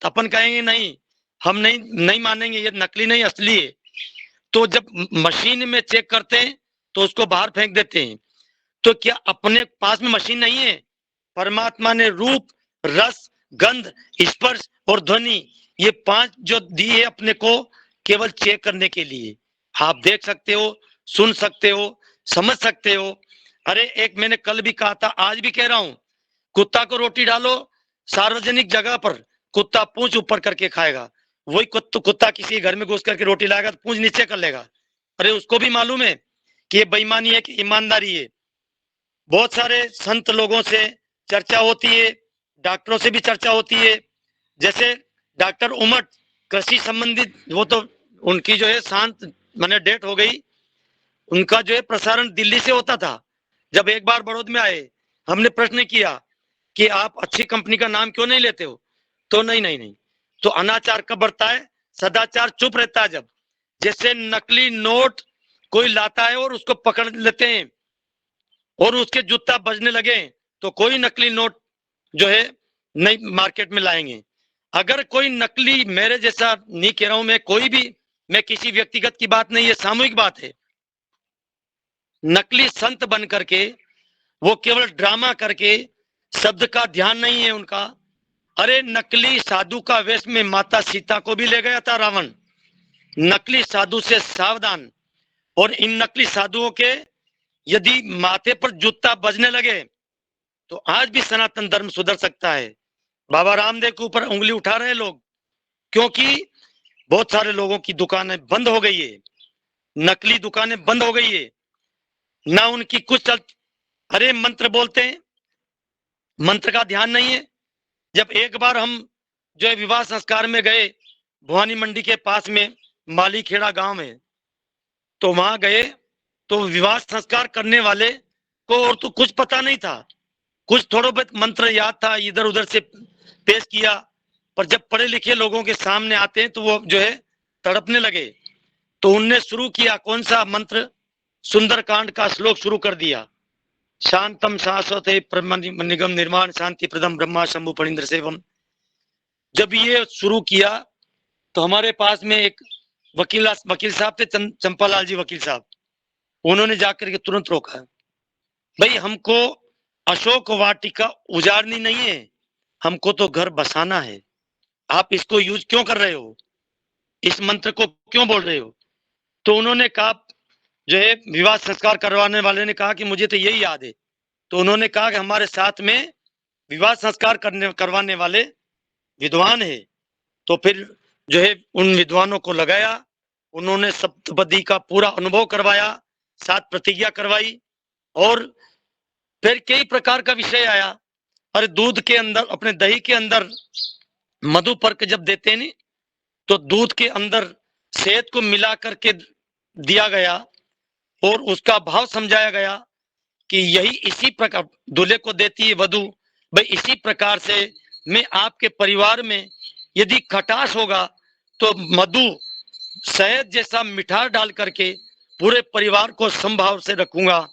तो अपन कहेंगे नहीं, हम नहीं मानेंगे, ये नकली नहीं असली है। तो जब मशीन में चेक करते हैं तो उसको बाहर फेंक देते हैं। तो क्या अपने पास में मशीन नहीं है? परमात्मा ने रूप, रस, गंध, स्पर्श और ध्वनि, ये 5 जो दी है अपने को केवल चेक करने के लिए। आप देख सकते हो, सुन सकते हो, समझ सकते हो। अरे एक मैंने कल भी कहा था, आज भी कह रहा हूं, कुत्ता को रोटी डालो सार्वजनिक जगह पर, कुत्ता पूंछ ऊपर करके खाएगा। वही कुत्ता किसी घर में घुस करके रोटी लाएगा तो पूंछ नीचे कर लेगा। अरे उसको भी मालूम है कि ये बेईमानी है कि ईमानदारी है। बहुत सारे संत लोगों से चर्चा होती है, डॉक्टरों से भी चर्चा होती है। जैसे डॉक्टर उमट, कृषि संबंधित, वो तो उनकी जो है शांत माने डेट हो गई। उनका जो है प्रसारण दिल्ली से होता था। जब एक बार बड़ौद में आए, हमने प्रश्न किया कि आप अच्छी कंपनी का नाम क्यों नहीं लेते हो? तो नहीं। तो अनाचार कब बढ़ता है? सदाचार चुप रहता है जब। जैसे नकली नोट कोई लाता है और उसको पकड़ लेते हैं और उसके जूता बजने लगे, तो कोई नकली नोट जो है नई मार्केट में लाएंगे। अगर कोई नकली, मेरे जैसा नहीं कह रहा हूं मैं, कोई भी, मैं किसी व्यक्तिगत की बात नहीं, ये सामूहिक बात है, नकली संत बन करके वो केवल ड्रामा करके, शब्द का ध्यान नहीं है उनका। अरे नकली साधु का वेश में माता सीता को भी ले गया था रावण। नकली साधु से सावधान। और इन नकली साधुओं के यदि माथे पर जूता बजने लगे तो आज भी सनातन धर्म सुधर सकता है। बाबा रामदेव के ऊपर उंगली उठा रहे हैं लोग, क्योंकि बहुत सारे लोगों की दुकानें बंद हो गई है, नकली दुकानें बंद हो गई है ना, उनकी कुछ चल। अरे मंत्र बोलते हैं, मंत्र का ध्यान नहीं है। जब एक बार हम जो है विवाह संस्कार में गए, भवानी मंडी के पास में माली खेड़ा गांव में, तो वहां गए तो विवाह संस्कार करने वाले को और तो कुछ पता नहीं था, कुछ थोड़ा बहुत मंत्र याद था, इधर उधर से पेश किया। पर जब पढ़े लिखे लोगों के सामने आते हैं तो वो जो है तड़पने लगे। तो उनने शुरू किया कौन सा मंत्र? सुंदरकांड का श्लोक शुरू कर दिया, शांतम शाश्वते निगम निर्माण शांति प्रदम ब्रह्मा शंभु फणींद्र सेवम। जब ये शुरू किया तो हमारे पास में एक वकील साहब थे, चंपालाल जी वकील साहब, उन्होंने जाकर के तुरंत रोका, भाई हमको अशोक वाटिका उजाड़नी नहीं है, हमको तो घर बसाना है। आप इसको यूज क्यों कर रहे हो? इस मंत्र को क्यों बोल रहे हो? तो उन्होंने कहा, जो है विवाह संस्कार करवाने वाले ने कहा कि मुझे तो यही याद है। तो उन्होंने कहा कि हमारे साथ में विवाह संस्कार करवाने वाले विद्वान है। तो फिर जो है उन विद्वानों को लगाया, उन्होंने सप्तपदी का पूरा अनुभव करवाया, 7 प्रतिज्ञा करवाई, और फिर कई प्रकार का विषय आया। अरे दूध के अंदर, अपने दही के अंदर मधु पर्क जब देते नहीं, तो दूध के अंदर शहद को मिला करके दिया गया और उसका भाव समझाया गया कि यही इसी प्रकार दूल्हे को देती है वधु। भाई इसी प्रकार से मैं आपके परिवार में यदि खटास होगा तो मधु शहद जैसा मिठास डाल करके पूरे परिवार को संभाव से रखूंगा,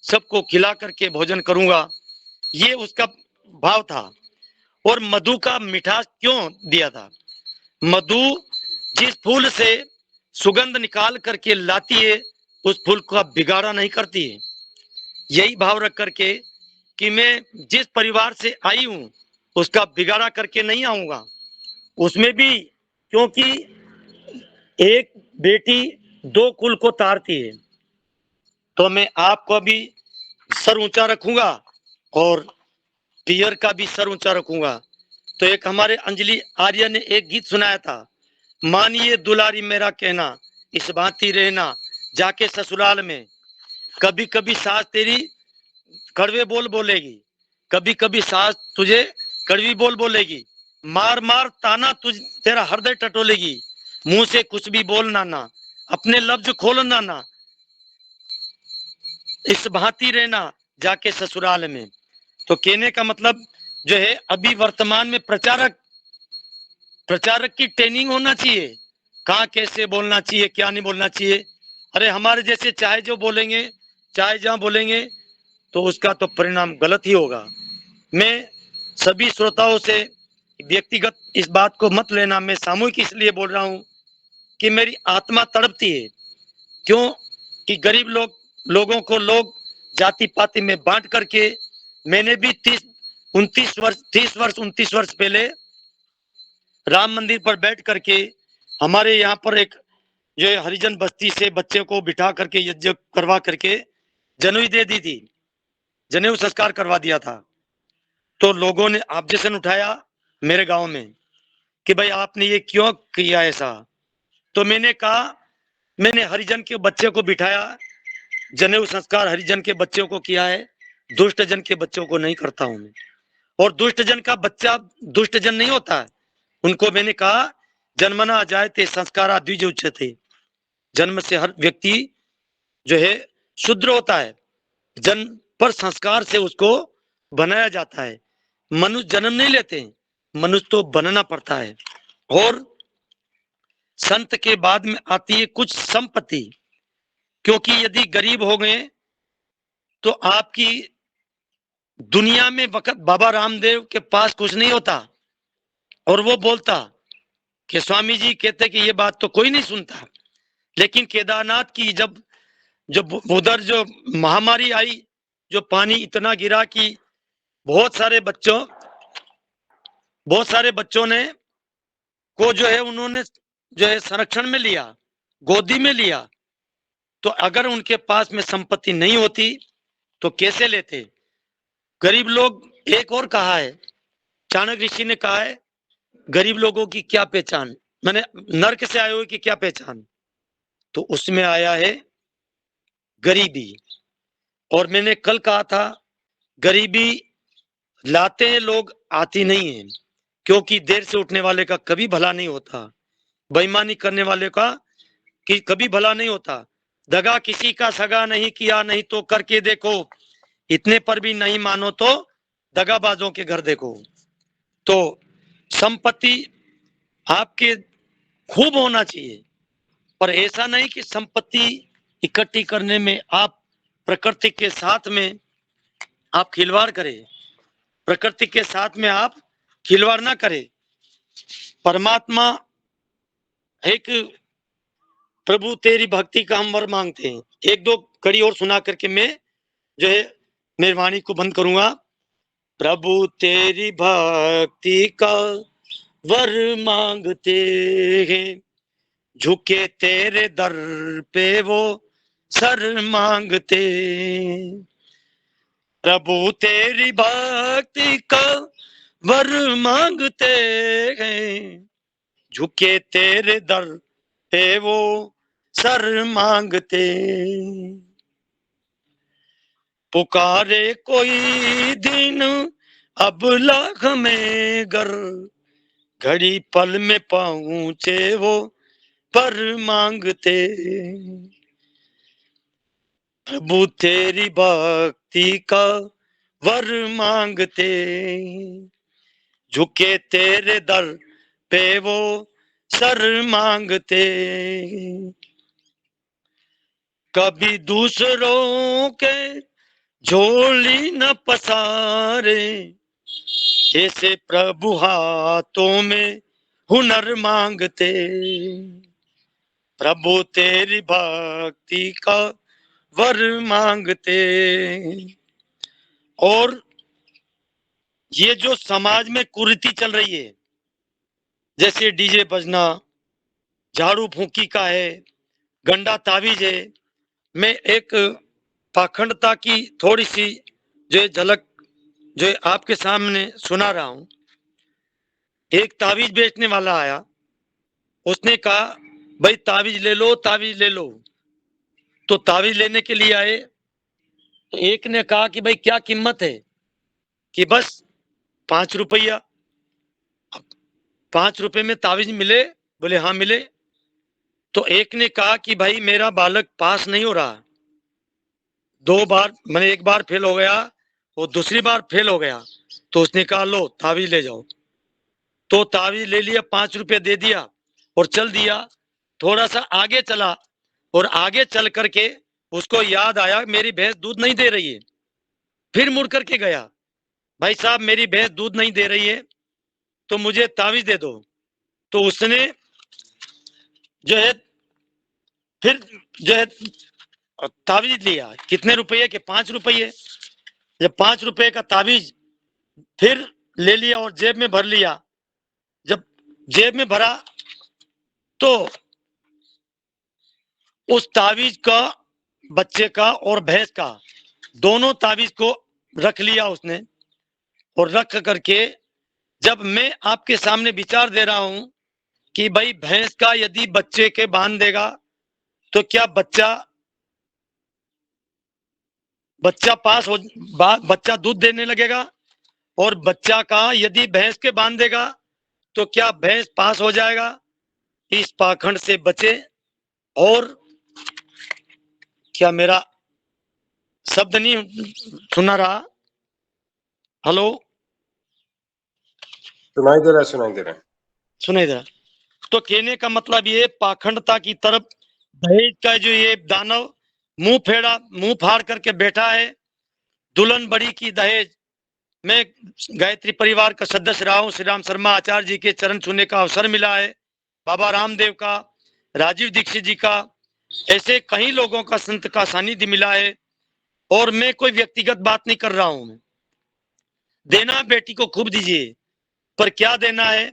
सबको खिला करके भोजन करूंगा, ये उसका भाव था। और मधु का मिठास क्यों दिया था? मधु जिस फूल से सुगंध निकाल करके लाती है, उस फूल का बिगाड़ा नहीं करती है। यही भाव रख करके कि मैं जिस परिवार से आई हूं उसका बिगाड़ा करके नहीं आऊंगा। उसमें भी क्योंकि एक बेटी 2 कुल को तारती है, तो मैं आपको भी सर ऊंचा रखूंगा और पियर का भी सर ऊंचा रखूंगा। तो एक हमारे अंजलि आर्य ने एक गीत सुनाया था, मानिए दुलारी मेरा कहना, इस भांति रहना जाके ससुराल में, कभी कभी सास तेरी कड़वे बोल बोलेगी, कभी कभी सास तुझे कड़वी बोल बोलेगी, मार मार ताना तुझ तेरा हृदय टटोलेगी, मुंह से कुछ भी बोलना ना, अपने लफ्ज खोलना ना, इस भांति रहना जाके ससुराल में। तो कहने का मतलब जो है, अभी वर्तमान में प्रचारक की ट्रेनिंग होना चाहिए, कहाँ कैसे बोलना चाहिए, क्या नहीं बोलना चाहिए। अरे हमारे जैसे चाहे जो बोलेंगे, चाहे जहां बोलेंगे, तो उसका तो परिणाम गलत ही होगा। मैं सभी श्रोताओं से व्यक्तिगत इस बात को मत लेना, मैं सामूहिक इसलिए बोल रहा हूं कि मेरी आत्मा तड़पती है। क्यों कि गरीब लोगों को लोग जाति पाति में बांट करके, मैंने भी 30 वर्ष 29 वर्ष पहले राम मंदिर पर बैठ करके हमारे यहाँ पर एक जो है हरिजन बस्ती से बच्चे को बिठा करके यज्ञ करवा करके जनेऊ दे दी थी, जनेऊ संस्कार करवा दिया था। तो लोगों ने ऑब्जेक्शन उठाया मेरे गांव में कि भाई आपने ये क्यों किया ऐसा। तो मैंने कहा, मैंने हरिजन के बच्चे को बिठाया, जनेऊ संस्कार हरिजन के बच्चों को किया है, दुष्ट जन के बच्चों को नहीं करता हूं मैं। और दुष्ट जन का बच्चा दुष्ट जन नहीं होता है। उनको मैंने कहा, जन्मना जायते संस्कारा द्विज उच्यते, जन्म से हर व्यक्ति जो है शुद्र होता है, जन्म पर संस्कार से उसको बनाया जाता है। मनुष्य जन्म नहीं लेते, मनुष्य तो बनना पड़ता है। और संत के बाद में आती है कुछ संपत्ति, क्योंकि यदि गरीब हो गए तो आपकी दुनिया में वक्त बाबा रामदेव के पास कुछ नहीं होता। और वो बोलता कि स्वामी जी कहते कि ये बात तो कोई नहीं सुनता, लेकिन केदारनाथ की जब जब उधर जो महामारी आई, जो पानी इतना गिरा कि बहुत सारे बच्चों ने को जो है उन्होंने जो है संरक्षण में लिया, गोदी में लिया। तो अगर उनके पास में संपत्ति नहीं होती तो कैसे लेते। गरीब लोग, एक और कहा है, चाणक्य ऋषि ने कहा है, गरीब लोगों की क्या पहचान, मैंने नर्क से आए हुए की क्या पहचान। तो उसमें आया है गरीबी। और मैंने कल कहा था, गरीबी लाते हैं लोग, आती नहीं है, क्योंकि देर से उठने वाले का कभी भला नहीं होता, बेईमानी करने वाले का कि कभी भला नहीं होता। दगा किसी का सगा नहीं किया, नहीं तो करके देखो, इतने पर भी नहीं मानो तो दगाबाजों के घर देखो। तो संपत्ति आपके खूब होना चाहिए, पर ऐसा नहीं कि संपत्ति इकट्ठी करने में आप प्रकृति के साथ में आप खिलवाड़ करें, प्रकृति के साथ में आप खिलवाड़ ना करें। परमात्मा एक, प्रभु तेरी भक्ति का हम वर मांगते हैं। एक दो कड़ी और सुना करके मैं जो है मेहरबानी को बंद करूंगा। प्रभु तेरी भक्ति का वर मांगते हैं, झुके तेरे दर पे वो सर मांगते। प्रभु तेरी भक्ति का वर मांगते हैं, झुके तेरे दर पे वो सर मांगते। पुकारे कोई दिन अब लाख में गर, घड़ी पल में पहुंचे वो पर मांगते। प्रभु तेरी भक्ति का वर मांगते, झुके तेरे दर पे वो सर मांगते। कभी दूसरों के झोली न पसारे, ऐसे प्रभु हाथों में हुनर मांगते। प्रभु तेरी भक्ति का वर मांगते। और ये जो समाज में कुरीति चल रही है, जैसे डीजे बजना, झाड़ू फूंकी का है, गंडा तावीज है, मैं एक पाखंडता की थोड़ी सी जो झलक जो आपके सामने सुना रहा हूं। एक तावीज बेचने वाला आया, उसने कहा भाई तावीज ले लो, तावीज ले लो। तो तावीज लेने के लिए आए, तो एक ने कहा कि भाई क्या कीमत है, कि बस 5 रुपया। 5 रुपए में तावीज मिले? बोले हाँ मिले। तो एक ने कहा कि भाई मेरा बालक पास नहीं हो रहा, 2 बार, मैंने 1 बार फेल हो गया, वो दूसरी बार फेल हो गया। तो उसने कहा लो तावीज ले जाओ। तो तावीज ले लिया, 5 रुपये दे दिया और चल दिया। थोड़ा सा आगे चला और आगे चल करके उसको याद आया मेरी भैंस दूध नहीं दे रही है। फिर मुड़ करके गया, भाई साहब मेरी भैंस दूध नहीं दे रही है तो मुझे तावीज दे दो। तो उसने जो है फिर जो है तावीज लिया। कितने रुपये के? 5 रुपये। जब 5 रुपये का तावीज फिर ले लिया और जेब में भर लिया। जब जेब में भरा तो उस तावीज का, बच्चे का और भैंस का, दोनों तावीज को रख लिया उसने। और रख करके जब मैं आपके सामने विचार दे रहा हूं कि भाई भैंस का यदि बच्चे के बांध देगा तो क्या बच्चा पास हो, बच्चा दूध देने लगेगा? और बच्चा का यदि भैंस के बांध देगा तो क्या भैंस पास हो जाएगा? इस पाखंड से बचे। और क्या मेरा शब्द नहीं सुना रहा? हेलो, सुनाई दे रहा है, सुनाई दे रहा है। सुने इधर। तो कहने का मतलब ये पाखंडता की तरफ दहेज का जो ये दानव मुंह फाड़ करके बैठा है। दुल्हन बड़ी की दहेज। मैं गायत्री परिवार का सदस्य रहा हूँ। श्री राम शर्मा आचार्य जी के चरण छूने का अवसर मिला है, बाबा रामदेव का, राजीव दीक्षित जी का, ऐसे कई लोगों का संत का सानिध्य मिला है। और मैं कोई व्यक्तिगत बात नहीं कर रहा हूं। देना बेटी को खूब दीजिए, पर क्या देना है?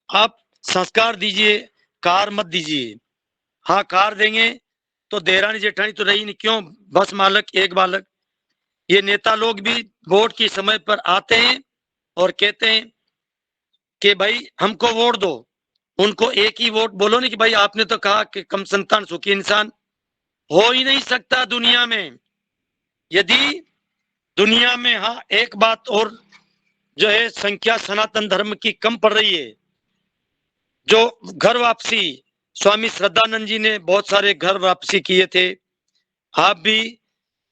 आप संस्कार दीजिए, कार मत दीजिए। हाँ कार देंगे तो देरानी जेठानी तो रही नहीं, क्यों? बस मालक एक बालक। ये नेता लोग भी वोट के समय पर आते हैं और कहते हैं कि भाई हमको वोट दो। उनको एक ही वोट बोलो नहीं कि भाई आपने तो कहा कि कम संतान सुखी इंसान। हो ही नहीं सकता दुनिया में। यदि दुनिया में, हाँ एक बात और जो है, संख्या सनातन धर्म की कम पड़ रही है। जो घर वापसी, स्वामी श्रद्धानंद जी ने बहुत सारे घर वापसी किए थे। आप भी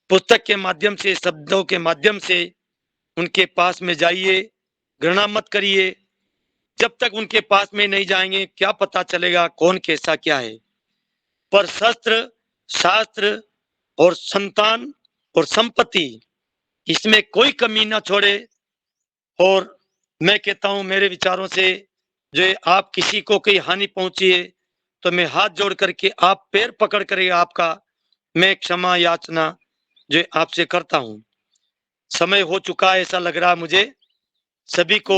पुस्तक के माध्यम से, शब्दों के माध्यम से उनके पास में जाइए, घृणा मत करिए। जब तक उनके पास में नहीं जाएंगे क्या पता चलेगा कौन कैसा क्या है। पर शस्त्र, शास्त्र और संतान और संपत्ति, इसमें कोई कमी ना छोड़े। और मैं कहता हूं मेरे विचारों से, जो आप किसी को कोई हानि पहुंची है तो मैं हाथ जोड़ करके, आप पैर पकड़ कर आपका मैं क्षमा याचना जो आपसे करता हूं। समय हो चुका है ऐसा लग रहा मुझे। सभी को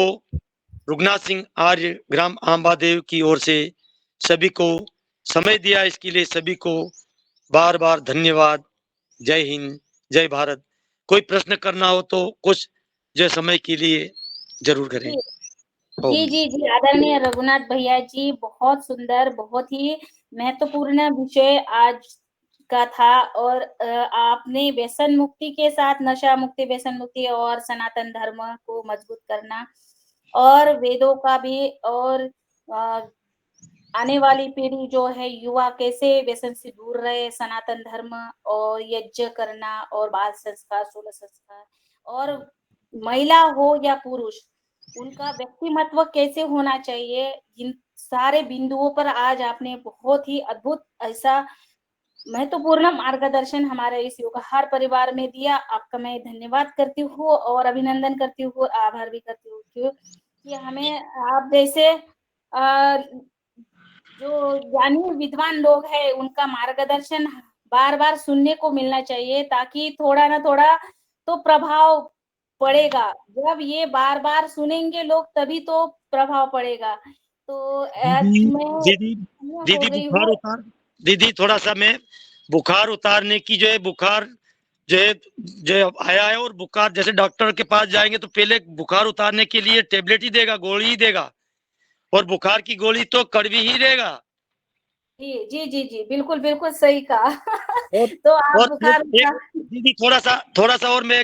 रुगनाथ सिंह आर्य, ग्राम आंबादेव की ओर से सभी को समय दिया, इसके लिए सभी को बार बार धन्यवाद। जय हिंद, जय भारत। कोई प्रश्न करना हो तो कुछ जो समय के लिए जरूर करें। जी जी जी, आदरणीय रघुनाथ भैया जी, बहुत सुंदर, बहुत ही महत्वपूर्ण विषय आज का था। और आपने व्यसन मुक्ति के साथ नशा मुक्ति, व्यसन मुक्ति और सनातन धर्म को मजबूत करना, और वेदों का भी, और आने वाली पीढ़ी जो है, युवा कैसे व्यसन से दूर रहे, सनातन धर्म और यज्ञ करना और बाल संस्कार, 16 संस्कार, और महिला हो या पुरुष, उनका व्यक्तिमत्व कैसे होना चाहिए, इन सारे बिंदुओं पर आज आपने बहुत ही अद्भुत ऐसा महत्वपूर्ण मार्गदर्शन हमारे इस योगाहार परिवार में दिया। आपका मैं धन्यवाद करती हूँ और अभिनंदन करती हूँ, आभार भी करती हूँ कि हमें आप जैसे जो ज्ञानी विद्वान लोग हैं उनका मार्गदर्शन बार बार सुनने को मिलना चाहिए, ताकि थोड़ा ना थोड़ा तो प्रभाव पड़ेगा। जब ये बार बार सुनेंगे लोग तभी तो प्रभाव पड़ेगा। तो दीदी थोड़ा सा मैं बुखार उतारने की जो है, बुखार जो आया है, और बुखार जैसे डॉक्टर के पास जाएंगे तो पहले बुखार उतारने के लिए टेबलेट ही देगा, गोली ही देगा, और बुखार की गोली तो कड़वी ही देगा। जी, जी, जी, जी, बिल्कुल, बिल्कुल सही कहा। और तो आप और बुखार एक का दीदी थोड़ा सा और मैं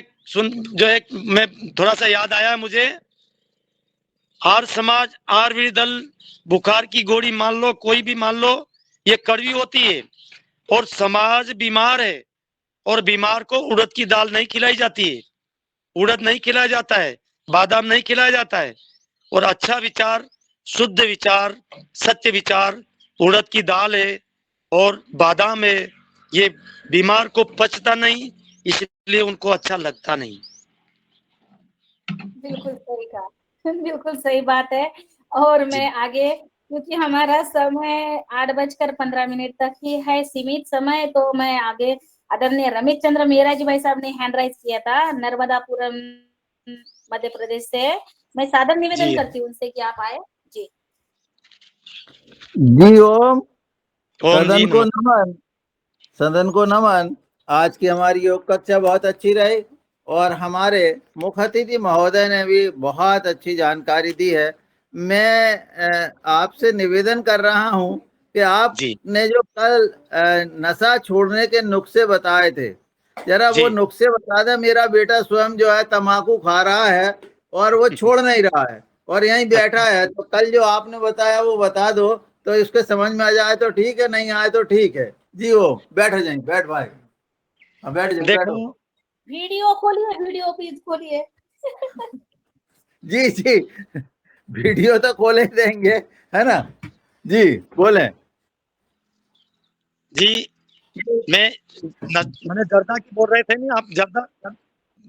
मैं थोड़ा सा याद आया मुझे। आर समाज आयुर्वेदी दल बुखार की गोली मान लो, कोई भी मान लो, ये कड़वी होती है और समाज बीमार है और बीमार को उड़द की दाल नहीं खिलाई जाती है, उड़द नहीं खिलाया जाता है, बादाम नहीं खिलाया जाता है। और अच्छा विचार, शुद्ध विचार, सत्य विचार उड़द की दाल है और बादाम है। ये बीमार को पचता नहीं, इसलिए उनको अच्छा लगता नहीं। बिल्कुल सही कहा। बिल्कुल सही बात है। और जी मैं आगे, क्योंकि हमारा समय 8:15 तक ही है सीमित समय, तो मैं आगे आदरणीय रमेश चंद्र मेहरा जी भाई साहब ने हैंड राइज किया था, नर्मदापुरम मध्य प्रदेश से। मैं सादर निवेदन जी करती हूँ उनसे कि आप आए। जी। जी ओम। ओम जी सदन को नमस्ते। नमन। सदन को नमन। आज की हमारी योग कक्षा बहुत अच्छी रही और हमारे मुख्य अतिथि महोदय ने भी बहुत अच्छी जानकारी दी है। मैं आपसे निवेदन कर रहा हूं कि जी आपने जो कल नशा छोड़ने के नुस्खे बताए थे, जरा वो जी नुस्खे बता दें। मेरा बेटा स्वयं जो है तंबाकू खा रहा है और वो छोड़ नहीं रहा है और यहीं बैठा है, तो कल जो आपने बताया वो बता दो तो इसके समझ में आ जाए तो ठीक है, नहीं आए तो ठीक है। जी वो बैठ जाए, बैठ भाई। हाँ बैठ जाए, देखो, बैठो। वीडियो खोलिए, वीडियो प्लीज खोलिए। जी जी, वीडियो तो खोले देंगे, है ना। जी बोले। जी मैं मैंने जर्दा की बोल रहे थे नहीं आप? जर्दा,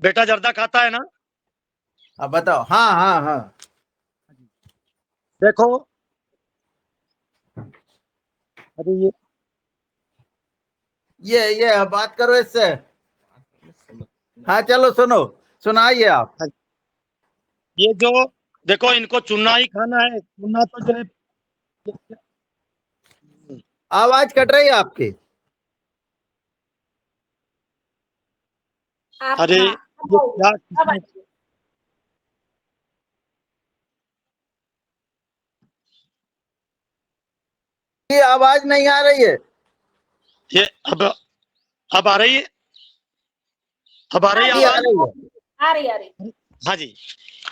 बेटा जर्दा खाता है ना? अब बताओ। हाँ हाँ हाँ। देखो, अरे ये अब बात करो इससे। हाँ चलो सुनो, सुनाइए आप। ये जो, देखो इनको चुनना ही खाना है, चुनना तो जो है। आवाज कट रही है आपकी। आप, अरे हाँ, ये क्या अब किसने, आइए। ये आवाज नहीं आ रही है। ये अब आ रही है? अब आ रही हाँ है जी, जी आ आवाज? रही है। आ रही, आ रही। हाँ जी।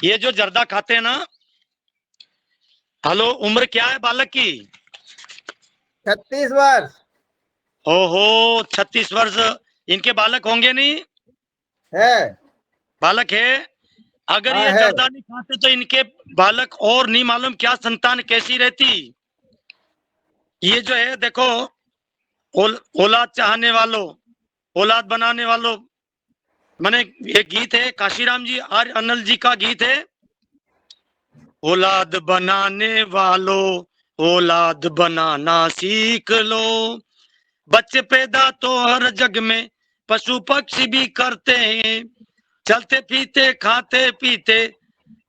ये जो जर्दा खाते हैं ना, हेलो, उम्र क्या है बालक की? 36 वर्ष ओहो, 36 वर्ष। इनके बालक होंगे नहीं? है। बालक है। अगर हाँ ये है। जर्दा नहीं खाते तो इनके बालक और नहीं मालूम क्या संतान कैसी रहती। ये जो है देखो, औलाद चाहने वालों, औलाद बनाने वालों, मैंने एक गीत है काशीराम जी आर्य अनल जी का गीत है, औलाद बनाने वालों, औलाद बनाना सीख लो। बच्चे पैदा तो हर जग में पशु पक्षी भी करते हैं, चलते फिरते खाते पीते,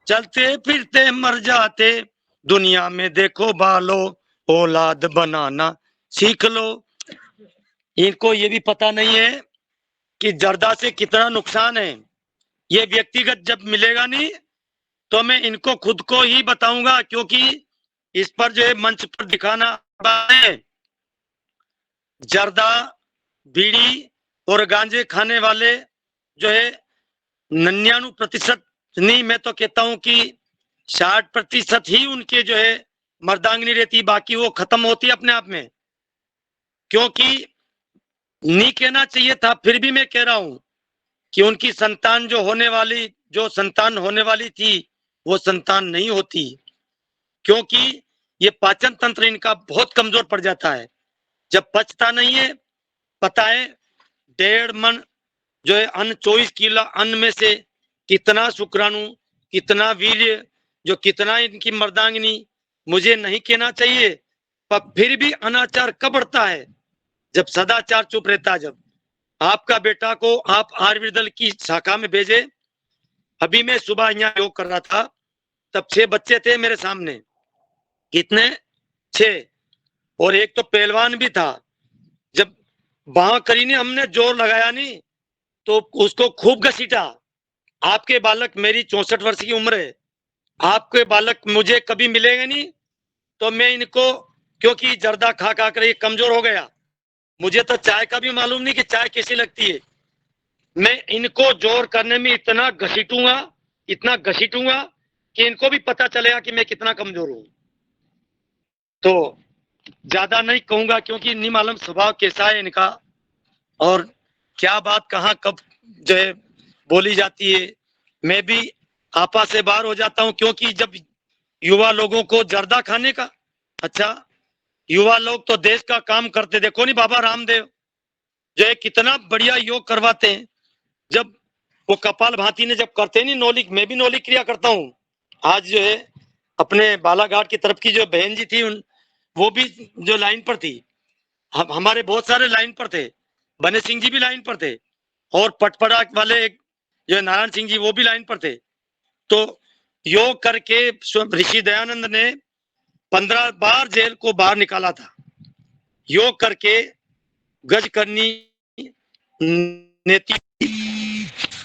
चलते फिरते मर जाते, दुनिया में देखो बालो, औलाद बनाना सीख लो। इनको ये भी पता नहीं है कि जर्दा से कितना नुकसान है। ये व्यक्तिगत जब मिलेगा नहीं तो मैं इनको खुद को ही बताऊंगा, क्योंकि इस पर जो है मंच पर दिखाना है। जर्दा, बीड़ी और गांजे खाने वाले जो है 99%, नहीं मैं तो कहता हूं कि 60% ही उनके जो है मर्दांगनी रहती, बाकी वो खत्म होती है अपने आप में। क्योंकि नहीं कहना चाहिए था, फिर भी मैं कह रहा हूं कि उनकी संतान जो संतान होने वाली थी, वो संतान नहीं होती। क्योंकि ये पाचन तंत्र इनका बहुत कमजोर पड़ जाता है जब पचता नहीं है। पता है, 1.5 मन जो है अन्न, 24 किलो अन्न में से कितना शुक्राणु, कितना वीर्य, जो कितना इनकी मर्दांगिनी, मुझे नहीं कहना चाहिए, पर फिर भी अनाचार कब बढ़ता है? जब सदाचार चुप रहता है। जब आपका बेटा को आप आयुर्वेद दल की शाखा में भेजे, अभी मैं सुबह यहाँ योग कर रहा था, तब 6 बच्चे थे मेरे सामने। कितने? 6। और एक तो पहलवान भी था। जब बाह करी ने हमने जोर लगाया नहीं तो उसको खूब घसीटा। आपके बालक, मेरी 64 वर्ष की उम्र है, आपके बालक मुझे कभी मिलेंगे नहीं, तो मैं इनको क्योंकि जर्दा खा खा कर ये कमजोर हो गया। मुझे तो चाय का भी मालूम नहीं कि चाय कैसी लगती है। मैं इनको जोर करने में इतना घसीटूंगा कि इनको भी पता चलेगा कि मैं कितना कमजोर हूं। तो ज्यादा नहीं कहूंगा क्योंकि नहीं मालूम स्वभाव कैसा है इनका और क्या बात कहाँ कब जो है बोली जाती है। मैं भी आपा से बाहर हो जाता हूं क्योंकि जब युवा लोगों को जर्दा खाने का, अच्छा युवा लोग तो देश का काम करते, देखो नहीं बाबा रामदेव जो है कितना बढ़िया योग करवाते हैं। जब वो कपाल भाती ने जब करते नहीं नौलिक, मैं भी नौलिक क्रिया करता हूँ। आज जो है अपने बालाघाट की तरफ की जो बहन जी थी वो भी जो लाइन पर थी, हमारे बहुत सारे लाइन पर थे, बने सिंह जी भी लाइन पर थे और पटपड़ा वाले एक जो नारायण सिंह जी वो भी लाइन पर थे। तो योग करके ऋषि दयानंद ने 15 बार जेल को बाहर निकाला था। योग करके गज करनी, नेति,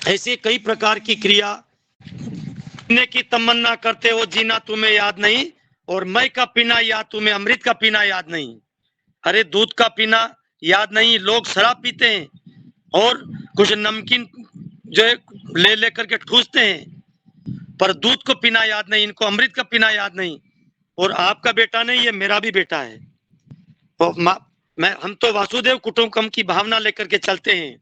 ऐसे कई प्रकार की क्रिया। जीने की तमन्ना करते हो जीना तुम्हें याद नहीं, और मई का पीना याद तुम्हें अमृत का पीना याद नहीं। अरे दूध का पीना याद नहीं, लोग शराब पीते हैं और कुछ नमकीन जो है ले लेकर के ठूसते हैं, पर दूध को पीना याद नहीं, इनको अमृत का पीना याद नहीं। और आपका बेटा नहीं, ये मेरा भी बेटा है। तो हम तो वासुदेव कुटुंबकम की भावना लेकर के चलते हैं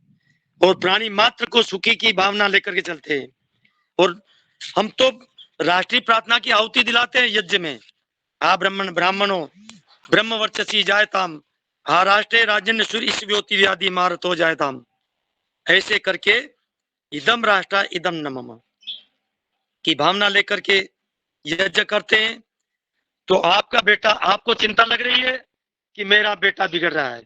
और प्राणी मात्र को सुखी की भावना लेकर के चलते हैं। और हम तो राष्ट्रीय प्रार्थना की आहुति दिलाते हैं यज्ञ में। आ ब्राह्मणों ब्रह्म वर्चसी जायताम, हा राष्ट्र राजन सूर्य व्योति व्याधि मारत हो जायताम। ऐसे करके इदम राष्ट्र इदम नमः की भावना लेकर के यज्ञ करते हैं। तो आपका बेटा, आपको चिंता लग रही है कि मेरा बेटा बिगड़ रहा है,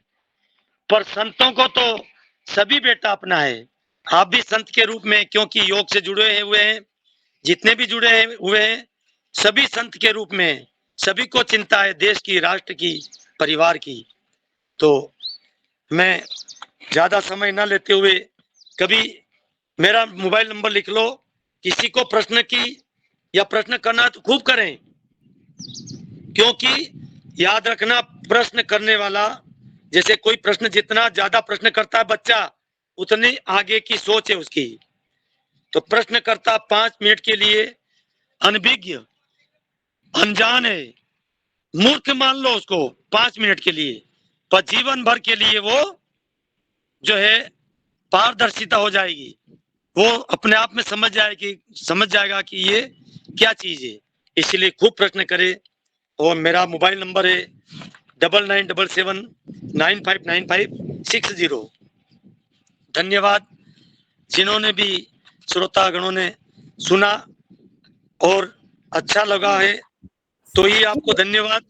पर संतों को तो सभी बेटा अपना है। आप भी संत के रूप में, क्योंकि योग से जुड़े हुए हैं, जितने भी जुड़े हुए हैं सभी संत के रूप में, सभी को चिंता है देश की, राष्ट्र की, परिवार की। तो मैं ज्यादा समय ना लेते हुए, कभी मेरा मोबाइल नंबर लिख लो, किसी को प्रश्न की या प्रश्न करना तो खूब करें, क्योंकि याद रखना प्रश्न करने वाला, जैसे कोई प्रश्न जितना ज्यादा प्रश्न करता है बच्चा, उतनी आगे की सोच है उसकी। तो प्रश्न करता 5 मिनट के लिए अनभिज्ञ, अनजान है, मूर्ख मान लो उसको 5 मिनट के लिए, पर जीवन भर के लिए वो जो है पारदर्शिता हो जाएगी। वो अपने आप में समझ जाएगा कि ये क्या चीज है। इसलिए खूब प्रश्न करे। और मेरा मोबाइल नंबर है 9977959560। धन्यवाद जिन्होंने भी श्रोतागणों ने सुना और अच्छा लगा है तो ये आपको धन्यवाद।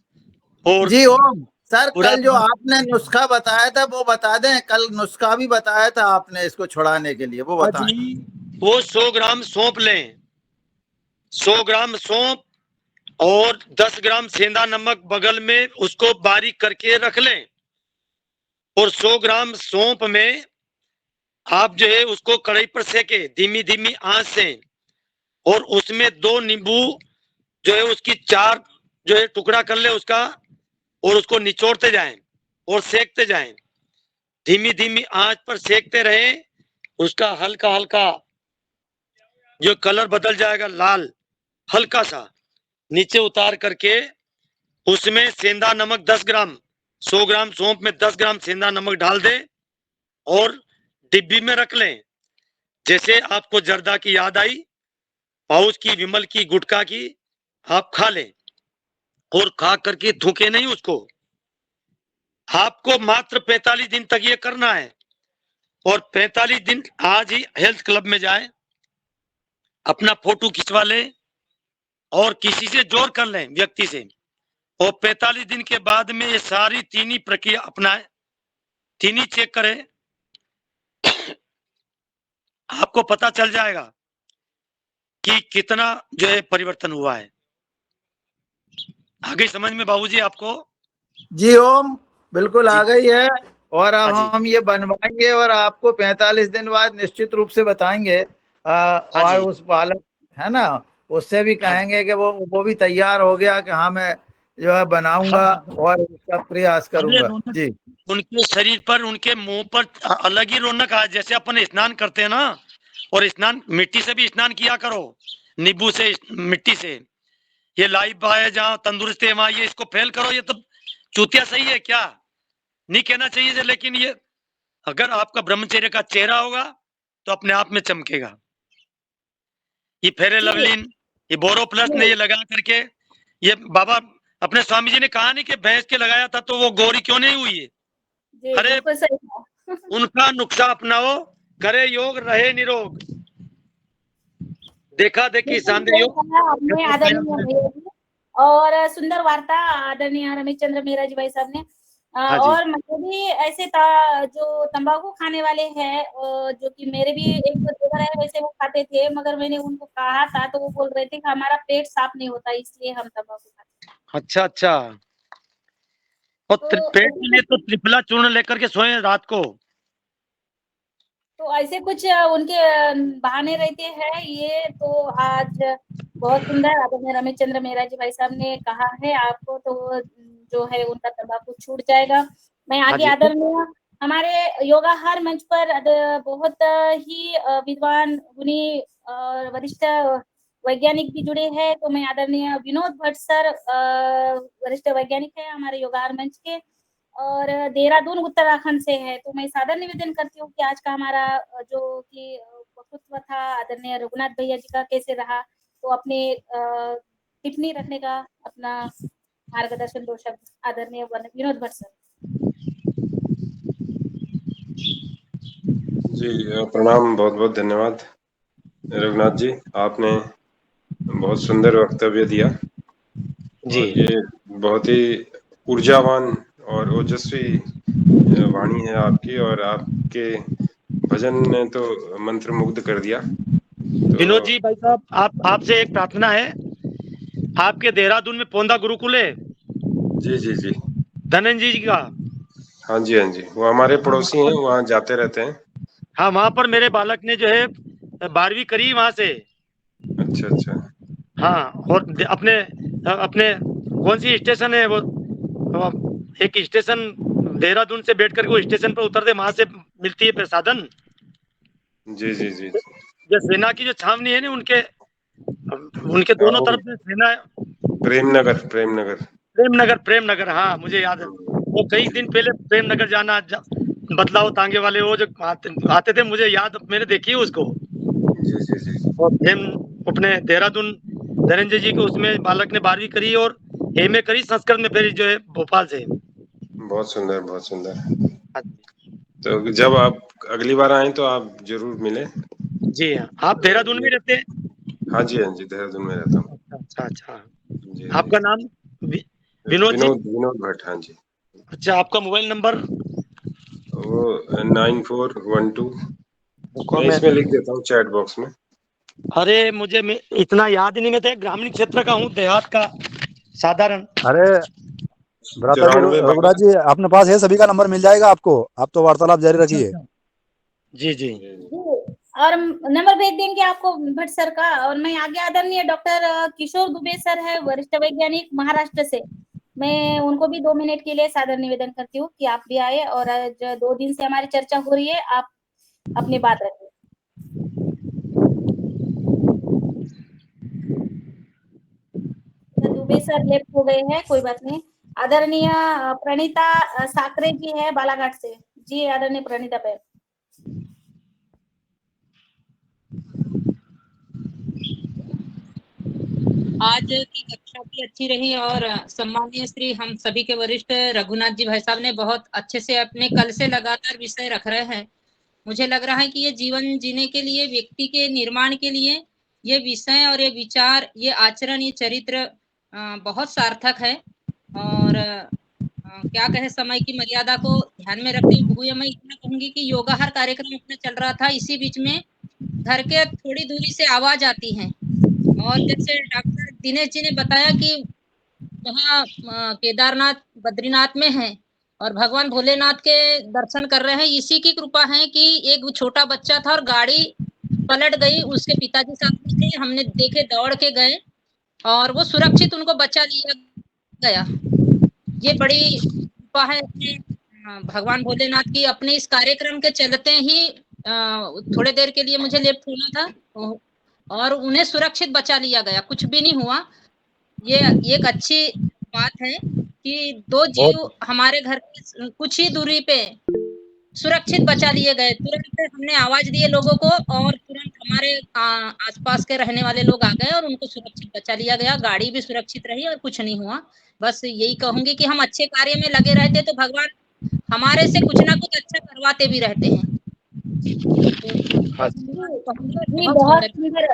और जी ओम सर, कल जो आपने नुस्खा बताया था वो बता दें। कल नुस्खा भी बताया था आपने इसको छुड़ाने के लिए, वो बताएं। वो 100 ग्राम सौंप लें, 100 ग्राम सौंप और 10 ग्राम सेंधा नमक बगल में उसको बारीक करके रख लें। और 100 ग्राम सौंप में आप जो है उसको कढ़ाई पर सेके धीमी धीमी आंच से, और उसमें 2 नींबू जो है उसकी 4 जो है टुकड़ा कर ले उसका, और उसको निचोड़ते जाएं और सेकते जाएं, धीमी धीमी आंच पर सेकते रहें। उसका हल्का हल्का जो कलर बदल जाएगा लाल, हल्का सा नीचे उतार करके उसमें सेंधा नमक 10 ग्राम, 100 ग्राम सौंफ में 10 ग्राम सेंधा नमक डाल दे और डिब्बी में रख लें। जैसे आपको जर्दा की याद आई, पाउच की, विमल की, गुटखा की, आप खा लें। और खा करके थूके नहीं उसको। आपको मात्र 45 दिन तक ये करना है। और 45 दिन आज ही हेल्थ क्लब में जाए, अपना फोटो खिंचवा लें और किसी से जोड़ कर लें व्यक्ति से, और 45 दिन के बाद में ये सारी तीन ही प्रक्रिया अपनाएं, तीन ही चेक करें, आपको पता चल जाएगा कि कितना जो है परिवर्तन हुआ है। आगे समझ में बाबूजी आपको? जी ओम, बिल्कुल आ गई है। और अब हाँ जी। हम ये बनवाएंगे और आपको 45 दिन बाद निश्चित रूप से बताएंगे। और जी। उस बालक है ना, उससे भी कहेंगे कि वो भी तैयार हो गया कि हाँ मैं जो है बनाऊंगा और इसका प्रयास करूंगा रौनक जी। उनके शरीर पर, उनके मुंह पर अलग ही रौनक आ, जैसे अपन स्नान करते हैं ना, और स्नान मिट्टी से भी स्नान किया करो, नींबू से, मिट्टी से। ये लाइफ है जहाँ तंदुरुस्ती है वहां ये इसको फेल करो, ये तो चूतिया सही है क्या? नहीं कहना चाहिए, लेकिन ये अगर आपका ब्रह्मचर्य का चेहरा होगा तो अपने आप में चमकेगा। ये फेयर लवलीन, ये बोरो प्लस ने ये लगा करके, ये बाबा अपने स्वामी जी ने कहा नहीं कि भैंस के लगाया था तो वो गोरी क्यों नहीं हुई है? जी अरे बिल्कुल सही है। उनका नुस्खा अपनाओ, करे योग रहे निरोग, देखा देखी बिल्कुल शानदेह सही योग। कहा आपने आदरणीय भैया जी, और सुंदर वार्ता आदरणीय रमेशचंद्र मेहरा जी भाई साहब ने। हाँ जी, और मुझे भी ऐसे जो तंबाकू खाने वाले हैं, जो कि मेरे भी एक दो देवर है, वैसे वो खाते थे, मगर मैंने उनको कहा था तो वो बोल रहे थे कि हमारा पेट साफ नहीं होता इसलिए हम तंबाकू खाते हैं। अच्छा अच्छा। और तो पेट के लिए तो त्रिफला चूर्ण लेकर के सोए रात को। तो ऐसे कुछ उनके बहाने रहते हैं। ये तो आज बहुत सुंदर आदरणीय रमेशचंद्र मेहरा जी भाई साहब ने कहा है आपको, तो जो है उनका तंबाकू छूट जाएगा। मैं हाँ आगे जी, आदरणीय हमारे योगाहार मंच पर बहुत ही विद्वान गुणी और वरिष्ठ वैज्ञानिक भी जुड़े हैं। तो मैं आदरणीय विनोद भट्ट सर, वरिष्ठ वैज्ञानिक है हमारे योगाहार मंच के, और देहरादून उत्तराखंड से है। तो मैं सादर निवेदन करती हूँ कि आज का हमारा जो कि वक्तव्य था आदरणीय रघुनाथ भैया जी का कैसे रहा, तो अपने टिप्पणी रखने का अपना मार्गदर्शन दो शब्द आदरणीय विनोद भट्ट सर। जी प्रणाम, बहुत बहुत धन्यवाद रघुनाथ जी, आपने बहुत सुंदर वक्तव्य दिया जी और ये बहुत ही ऊर्जावान और ओजस्वी वाणी है आपकी, और आपके भजन ने तो मंत्रमुग्ध कर दिया। विनोद तो जी भाई साहब, आप आपसे एक प्रार्थना है। आपके देहरादून में पोंदा गुरुकुल है जी जी जी, धनंजय जी का। हाँ जी हाँ जी, वो हमारे पड़ोसी हैं, वहाँ जाते रहते हैं। हाँ, वहां पर मेरे बालक ने जो है 12वीं करी वहां से। अच्छा अच्छा, हाँ, और अपने अपने कौन सी स्टेशन है वो, एक स्टेशन देहरादून से बैठ कर वो स्टेशन पर उतरते, वहां से मिलती है प्रसादन। जी जी जी जी, जो सेना की जो छावनी है ना, उनके उनके हाँ दोनों वो तरफ से सेना। प्रेमनगर, प्रेमनगर। प्रेम नगर, हाँ मुझे याद है। वो कई दिन पहले प्रेम नगर बदलाव तांगे वाले वो जो आते थे, मुझे याद, मैंने देखी है उसको। जी जी जी, और प्रेम अपने देहरादून धनंजय जी के उसमें बालक ने 12वीं करी और एमए करी संस्कृत में, फिर जो है भोपाल से। बहुत सुंदर बहुत सुंदर। हाँ तो जब आप अगली बार आए तो आप जरूर मिलें। जी, हाँ, आप देहरादून में रहते हैं? हाँ जी हाँ जी, देहरादून में रहता हूँ। अच्छा अच्छा। जी जी, आपका नाम विनोद जी? विनोद विनोद भट्ट, हाँ जी। अच्छा, आपका मोबाइल नंबर? वो 9412, मैं मैं, इसमें लिख देता हूँ चैट बॉक्स में। अरे मुझे इतना याद ही नहीं, मैं तो एक ग्रामीण क्षेत्र का हूँ, देहात का साधारण। अरे भ्राता जी, 9412। रघुराज जी, अपने पास है, सभी का नंबर मिल जाएगा आपको। आप तो वार्तालाप जारी अच्छा रखिए। अच्छा, जी जी। और नंबर भेज देंगे आपको भट्ट सर का। और मैं आगे आदरणीय डॉक्टर किशोर दुबे सर है, वरिष्ठ वैज्ञानिक महाराष्ट्र से, मैं उनको भी 2 मिनट के लिए सादर निवेदन करती हूँ कि आप भी आए, और आज 2 दिन से हमारी चर्चा हो रही है, आप अपनी बात रखिए। दुबे सर लेफ्ट हो गए हैं, कोई बात नहीं। आदरणीय प्रणीता साकरे जी है बालाघाट से। जी आदरणीय प्रणीता पे। आज की कक्षा भी अच्छी रही, और सम्मानीय श्री हम सभी के वरिष्ठ रघुनाथ जी भाई साहब ने बहुत अच्छे से अपने कल से लगातार विषय रख रहे हैं। मुझे लग रहा है कि ये जीवन जीने के लिए, व्यक्ति के निर्माण के लिए ये विषय और ये विचार, ये आचरण, ये चरित्र बहुत सार्थक है। और क्या कहे, समय की मर्यादा को ध्यान में रखते हुए मैं इतना कहूंगी कि योगाहार कार्यक्रम अपना चल रहा था, इसी बीच में घर के थोड़ी दूरी से आवाज आती है, और जैसे डॉक्टर दिनेश जी ने बताया कि वहाँ केदारनाथ बद्रीनाथ में है और भगवान भोलेनाथ के दर्शन कर रहे हैं। इसी की कृपा है कि एक छोटा बच्चा था और गाड़ी पलट गई, उसके पिताजी साथ में थे, हमने देखे, दौड़ के गए और वो सुरक्षित उनको बचा लिया गया। ये बड़ी कृपा है अपने भगवान भोलेनाथ की। अपने इस कार्यक्रम के चलते ही थोड़े देर के लिए मुझे लिफ्ट होना था और उन्हें सुरक्षित बचा लिया गया, कुछ भी नहीं हुआ। ये एक अच्छी बात है कि 2 बहुत जीव हमारे घर के कुछ ही दूरी पे सुरक्षित बचा लिए गए। तुरंत हमने आवाज दिए लोगों को और तुरंत हमारे आसपास के रहने वाले लोग आ गए और उनको सुरक्षित बचा लिया गया। गाड़ी भी सुरक्षित रही और कुछ नहीं हुआ। बस यही कहूंगी कि हम अच्छे कार्य में लगे रहते तो भगवान हमारे से कुछ ना कुछ अच्छा करवाते भी रहते हैं। हाँ, जी बहुत बहुत सुंदर। सुंदर। जी बहुत जी सुंदर।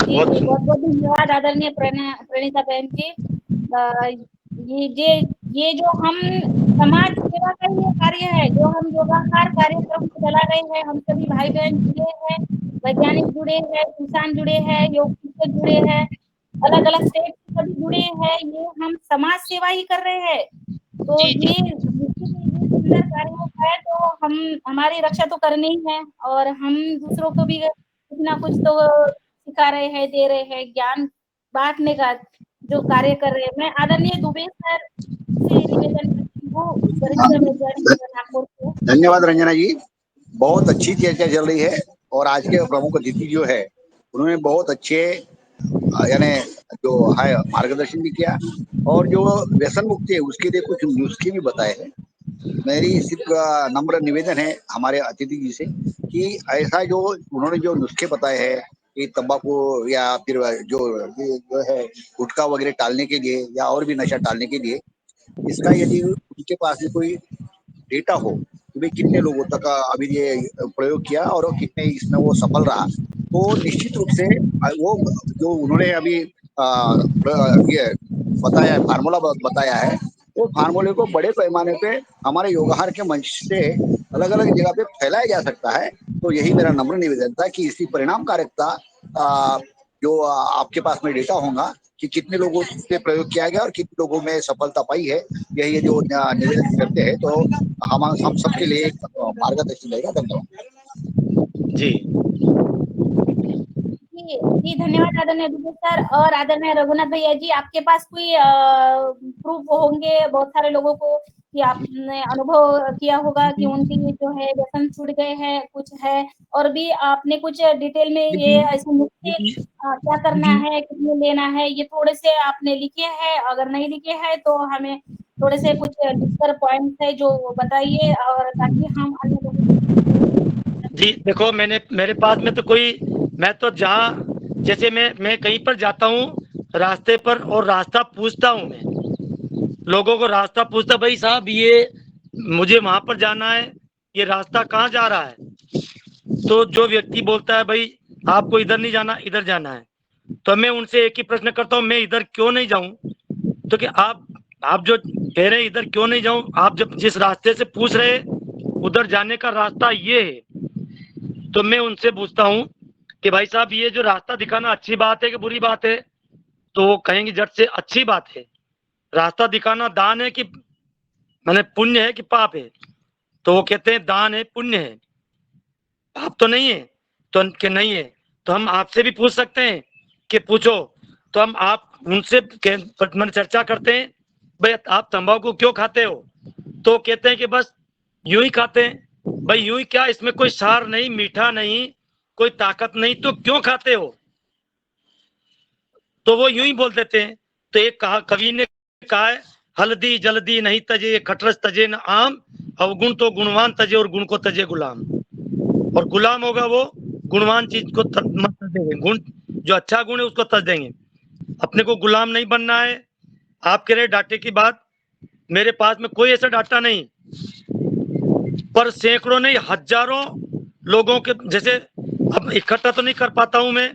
बहुत बहुत धन्यवाद आदरणीय प्रणीता बहन जी। ये जो हम समाज सेवा का ये कार्य है, जो हम योगाकार कार्यक्रम को चला रहे हैं, हम सभी भाई बहन जुड़े हैं, वैज्ञानिक जुड़े हैं, किसान जुड़े हैं, योग शिक्षक जुड़े हैं, अलग अलग स्टेट से सभी जुड़े हैं। ये हम समाज सेवा ही कर रहे हैं। तो जी जी ये निश्चित ही ये सुंदर कार्य है। तो हम हमारी रक्षा तो करनी ही है और हम दूसरों को भी कुछ ना कुछ तो सिखा रहे हैं, दे रहे हैं, ज्ञान बांटने का जो कार्य कर रहे हैं। मैं आदरणीय दुबे सर से निवेदन करती हूँ, वरिष्ठ वैज्ञानिक नागपुर से। धन्यवाद रंजना जी, बहुत अच्छी चर्चा चल रही है और आज के प्रमुख अतिथि जो है उन्होंने बहुत अच्छे यानी जो है मार्गदर्शन भी किया और जो व्यसन मुक्ति है उसके लिए कुछ नुस्खे भी बताए हैं। मेरी सिर्फ नम्र निवेदन है हमारे अतिथि जी से कि ऐसा जो उन्होंने जो नुस्खे बताए हैं कि तंबाकू या फिर जो है गुटखा वगैरह टालने के लिए या और भी नशा टालने के लिए, इसका यदि उनके पास में कोई डेटा हो कि भाई कितने लोगों तक अभी ये प्रयोग किया और कितने इसमें वो सफल रहा, तो निश्चित रूप से वो जो उन्होंने अभी ये बताया फार्मूला बताया है, वो फार्मूले को बड़े पैमाने पे हमारे योगाहार के मंच से अलग अलग जगह पे फैलाया जा सकता है। तो यही मेरा नम्र निवेदन था कि इसकी परिणामकारकता जो आपके पास में डेटा होगा कि कितने लोगों पे प्रयोग किया गया और कितने लोगों में सफलता पाई है, यही जो निवेदन करते हैं तो हम सबके लिए एक मार्गदर्शन रहेगा। धन्यवाद जी जी जी धन्यवाद आदरणीय दुबे सर और आदरणीय रघुनाथ भैया जी। आपके पास कोई प्रूफ होंगे बहुत सारे लोगों को कि आपने अनुभव किया होगा कि उनकी जो है व्यसन छूट गए हैं, कुछ है और भी आपने कुछ डिटेल में ये ऐसे नुस्खे क्या करना है, कितने लेना है, ये थोड़े से आपने लिखे हैं? अगर नहीं लिखे हैं तो हमें थोड़े से कुछ लिखकर पॉइंट है जो बताइए और ताकि हम अन्य लोगों जी देखो, मैंने मेरे पास में तो कोई, मैं तो जहाँ जैसे मैं कहीं पर जाता हूँ रास्ते पर और रास्ता पूछता हूँ, मैं लोगों को रास्ता पूछता, भाई साहब ये मुझे वहां पर जाना है, ये रास्ता कहाँ जा रहा है? तो जो व्यक्ति बोलता है भाई आपको इधर नहीं जाना, इधर जाना है, तो मैं उनसे एक ही प्रश्न करता हूँ, मैं इधर क्यों नहीं जाऊं? तो कि आप जो कह रहे हैं इधर क्यों नहीं जाऊं, आप जब जिस रास्ते से पूछ रहे उधर जाने का रास्ता ये है, तो मैं उनसे पूछता हूँ कि भाई साहब ये जो रास्ता दिखाना अच्छी बात है कि बुरी बात है? तो वो कहेंगे झट से अच्छी बात है। रास्ता दिखाना दान है कि मैंने पुण्य है कि पाप है? तो वो कहते हैं दान है, पुण्य है, पाप तो नहीं है। तो कि नहीं है, तो हम आपसे भी पूछ सकते हैं कि पूछो। तो हम आप उनसे चर्चा करते हैं, भाई आप तंबाकू क्यों खाते हो? तो कहते हैं कि बस यूं ही खाते हैं। भाई यूं ही क्या, इसमें कोई सार नहीं, मीठा नहीं, कोई ताकत नहीं, तो क्यों खाते हो? तो वो यूं ही बोल देते हैं। तो एक कवि ने कहा है, हल्दी जल्दी नहीं तजे खटरस तजे न आम, अवगुण तो गुणवान तजे और गुण को तजे गुलाम। और गुलाम होगा वो गुणवान चीज को मत तज देंगे, गुण जो अच्छा गुण है उसको तज देंगे। अपने को गुलाम नहीं बनना है। आप कह रहे डाटे की बात, मेरे पास में कोई ऐसा डाटा नहीं, पर सैकड़ों नहीं हजारों लोगों के जैसे, अब इकट्ठा तो नहीं कर पाता हूं मैं,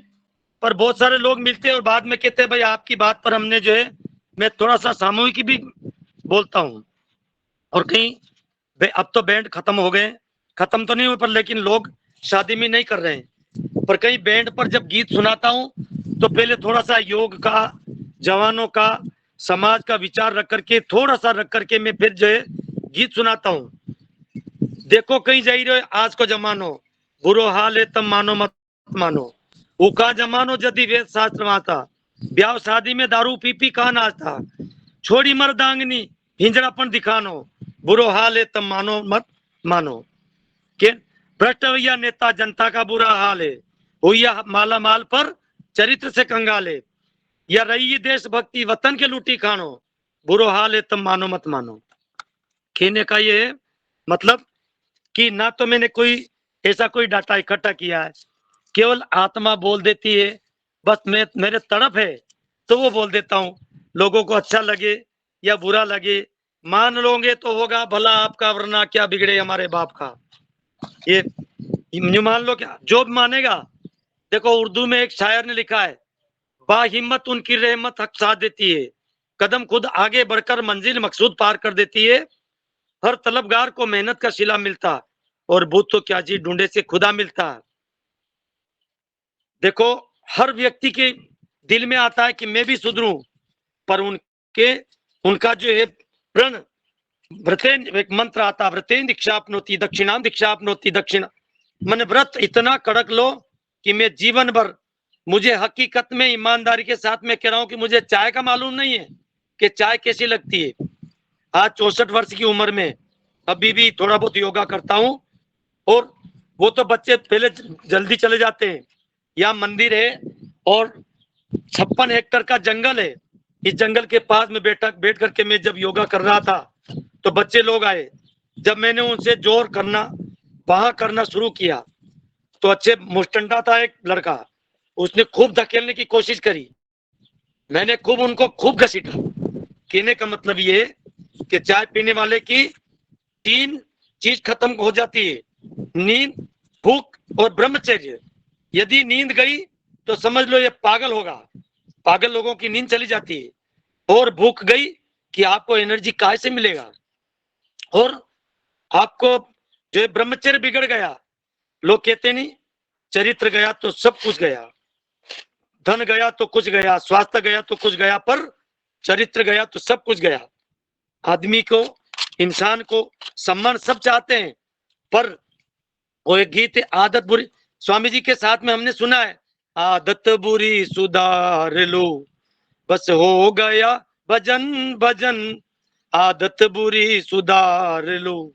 पर बहुत सारे लोग मिलते हैं और बाद में कहते हैं भाई आपकी बात पर हमने जो है, मैं थोड़ा सा सामूहिक भी बोलता हूँ। और कहीं अब तो बैंड खत्म हो गए, खत्म तो नहीं हुए, पर लेकिन लोग शादी में नहीं कर रहे हैं। पर कहीं बैंड पर जब गीत सुनाता हूँ तो पहले थोड़ा सा योग का, जवानों का, समाज का विचार रख करके, थोड़ा सा रख करके मैं फिर जो है गीत सुनाता हूँ। देखो कहीं जाई रहे आज को जमानो, बुरो हाल है तब मानो मत मानो, उका जमानो जदी वेद शास्त्र माता, ब्याह शादी में दारू पी पी कहा नाचता, छोड़ी मर्दांगनी हिंजड़ापन दिखानो, बुरो हाल है तब मानो मत मानो। के भ्रष्ट भैया नेता जनता का बुरा हाल है, हुआ माला माल पर चरित्र से कंगाल है। या रही देशभक्ति वतन के लूटी खानो, बुरो हाल है तब मानो मत मानो। कहने का ये है मतलब कि ना तो मैंने कोई ऐसा कोई डाटा इकट्ठा किया है, केवल आत्मा बोल देती है, बस मैं मेरे तड़प है तो वो बोल देता हूँ। लोगों को अच्छा लगे या बुरा लगे, मान लोगे तो होगा भला आपका, वरना क्या बिगड़े हमारे बाप का। ये मान लो क्या, जो मानेगा। देखो उर्दू में एक शायर ने लिखा है, बाहिम्मत उनकी रहमत हक साथ देती है, कदम खुद आगे बढ़कर मंजिल मकसूद पार कर देती है। हर तलबगार को मेहनत का सिला मिलता, और भूत तो क्या जी ढूंढे से खुदा मिलता। देखो हर व्यक्ति के दिल में आता है कि मैं भी सुधरूं, पर उनका जो है प्रण व्रतेन एक मंत्र आता, व्रतेन दीक्षापनोति दक्षिणाम दीक्षापनोति दक्षिण, मन व्रत इतना कड़क लो कि मैं जीवन भर, मुझे हकीकत में ईमानदारी के साथ मैं कह रहा हूं कि मुझे चाय का मालूम नहीं है कि चाय कैसी लगती है। आज 64 वर्ष की उम्र में अभी भी थोड़ा बहुत योगा करता हूं, और वो तो बच्चे पहले जल्दी चले जाते हैं। यहाँ मंदिर है और 56 हेक्टेयर का जंगल है। इस जंगल के पास में बैठ करके मैं जब योगा कर रहा था तो बच्चे लोग आए। जब मैंने उनसे जोर करना वहां करना शुरू किया तो अच्छे मुस्टंडा था एक लड़का, उसने खूब धकेलने की कोशिश करी, मैंने खूब उनको खूब घसीटा। कहने का मतलब ये कि चाय पीने वाले की 3 चीज खत्म हो जाती है, नींद, भूख और ब्रह्मचर्य। यदि नींद गई तो समझ लो ये पागल होगा, पागल लोगों की नींद चली जाती है। और भूख गई कि आपको एनर्जी कहाँ से मिलेगा, और आपको जो ब्रह्मचर्य बिगड़ गया, लोग कहते नहीं चरित्र गया तो सब कुछ गया, धन गया तो कुछ गया, स्वास्थ्य गया तो कुछ गया, पर चरित्र गया तो सब कुछ गया। आदमी को, इंसान को सम्मान सब चाहते हैं, पर वो एक गीत है आदत बुरी, स्वामी जी के साथ में हमने सुना है, आदत बुरी सुधार लो, बस हो गया भजन भजन, आदत बुरी सुधार लो।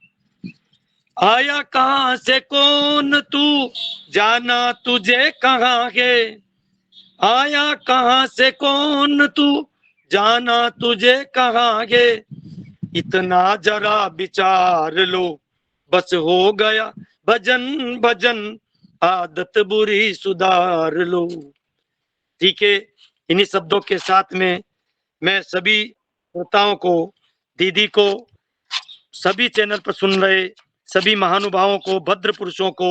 आया कहां से कौन तू, जाना तुझे कहां है, आया कहां से कौन तू, जाना तुझे कहां है, इतना जरा विचार लो, बस हो गया भजन भजन, आदत बुरी सुधार लो। ठीक है, इन्हीं शब्दों के साथ में मैं सभी श्रोताओं को, दीदी को, सभी चैनल पर सुन रहे सभी महानुभावों को, भद्र पुरुषों को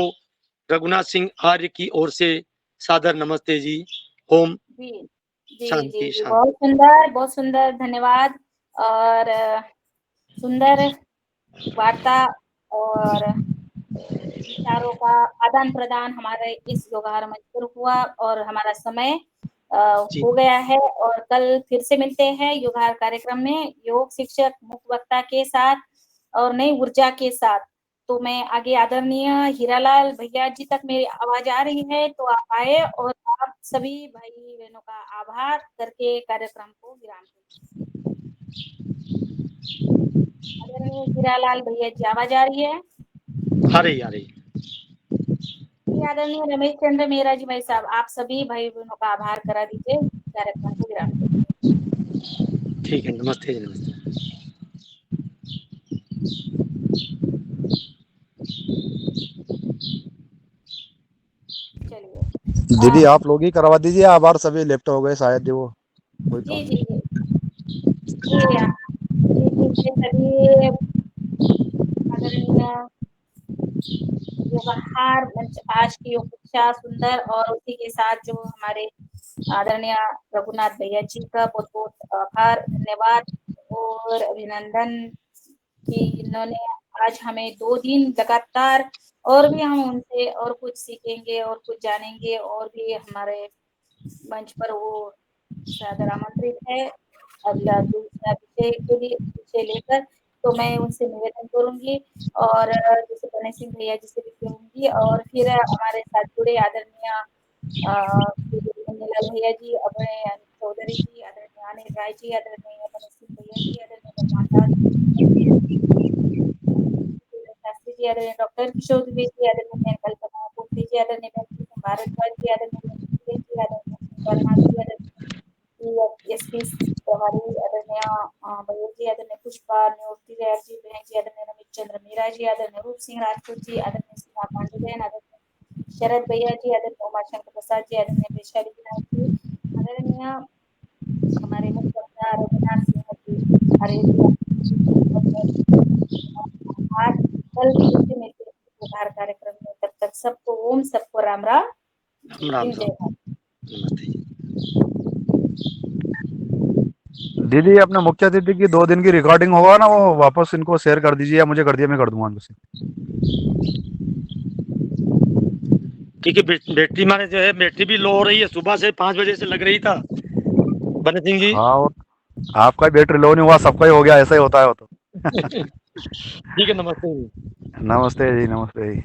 रघुनाथ सिंह आर्य की ओर से सादर नमस्ते जी। ओम जी जी शांति जी जी, शांति। बहुत सुंदर, धन्यवाद। और सुंदर वार्ता और विचारों का आदान प्रदान हमारे इस योगाहार मंच पर हुआ, और हमारा समय हो गया है। और कल फिर से मिलते हैं योगाहार कार्यक्रम में योग शिक्षक मुख्य वक्ता के साथ और नई ऊर्जा के साथ। तो मैं आगे आदरणीय हीरालाल भैया जी तक मेरी आवाज आ रही है तो आप आए और आप सभी भाई बहनों का आभार करके कार्यक्रम को विराम दें। आदरणीय हीरालाल भैया जी आवाज आ रही है? आ रही आदरणीय रमेश चंद्र मेहरा जी भाई साहब, आप सभी भाई बहनों का आभार करा दीजिए, कार्यक्रम को विराम दीजिए। ठीक है, नमस्ते नमस्ते। चलिए दीदी आप लोग ही करवा दीजिए, आभार सभी लेफ्ट हो गए शायद वो कोई जी काम। जी जी जी जी जी, सभी आदरणीय योगाहार मंच आज की योग शिक्षा सुंदर, और उसी के साथ जो हमारे आदरणीय रघुनाथ भैया जी का बहुत बहुत आभार, धन्यवाद और अभिनंदन कि इन्होंने आज हमें 2 दिन लगातार, और भी हम उनसे और कुछ सीखेंगे और कुछ जानेंगे, और भी हमारे मंच पर वो सादर आमंत्रित है अगला दूसरा विषय लेकर। तो मैं उनसे निवेदन करूंगी और जैसे गणेश सिंह भैया जी से भी कहूंगी, और फिर हमारे साथ जुड़े आदरणीय नीलाल भैया जी, अपने चौधरी जी, आदरणीय अनिल राय जी, आदरणीय गणेश सिंह भैया जी आदरणीय धर्मादास शास्त्री जी आदरणीय डॉक्टर किशोर द्विवेदी आदरणीय कल्पना कुर्ती जी आदरणीय भारद्वाज जी आदरणीय जी आदरणीय वर्मा जी आदरणीय एसपी तिवारी आदरणीय मयूर जी आदरणीय पुष्पा न्योती जय जी बहन जी आदरणीय रमेश चंद्र मीरा जी आदरणीय रूप सिंह राजपूत जी आदरणीय सीमा पांडे जैन आदरणीय शरद भैया जी आदरणीय उमाशंकर प्रसाद जी आदरणीय वैशाली विनायक जी आदरणीय हमारे मुख्य वक्ता रघुनाथ सिंह जी हरे जी आज कल फिर से मिलते हैं उपहार कार्यक्रम में, तब तक सबको ओम, सबको राम राम, राम जय राम। माता। नमस्ते जी। दीदी अपने मुख्य अतिथि की 2 दिन की रिकॉर्डिंग होगा ना, वो वापस इनको शेयर कर दीजिए, या मुझे कर दिया, मैं कर दूंगा उनसे। ठीक है, बैटरी माने जो है बैटरी भी लो हो रही है, सुबह से 5 बजे से लग रही था बने सिंह जी। हाँ, और आपका बैटरी लो नहीं हुआ, सबका ही हो गया, ऐसा ही होता है वो तो। ठीक है, नमस्ते जी। नमस्ते जी, नमस्ते जी।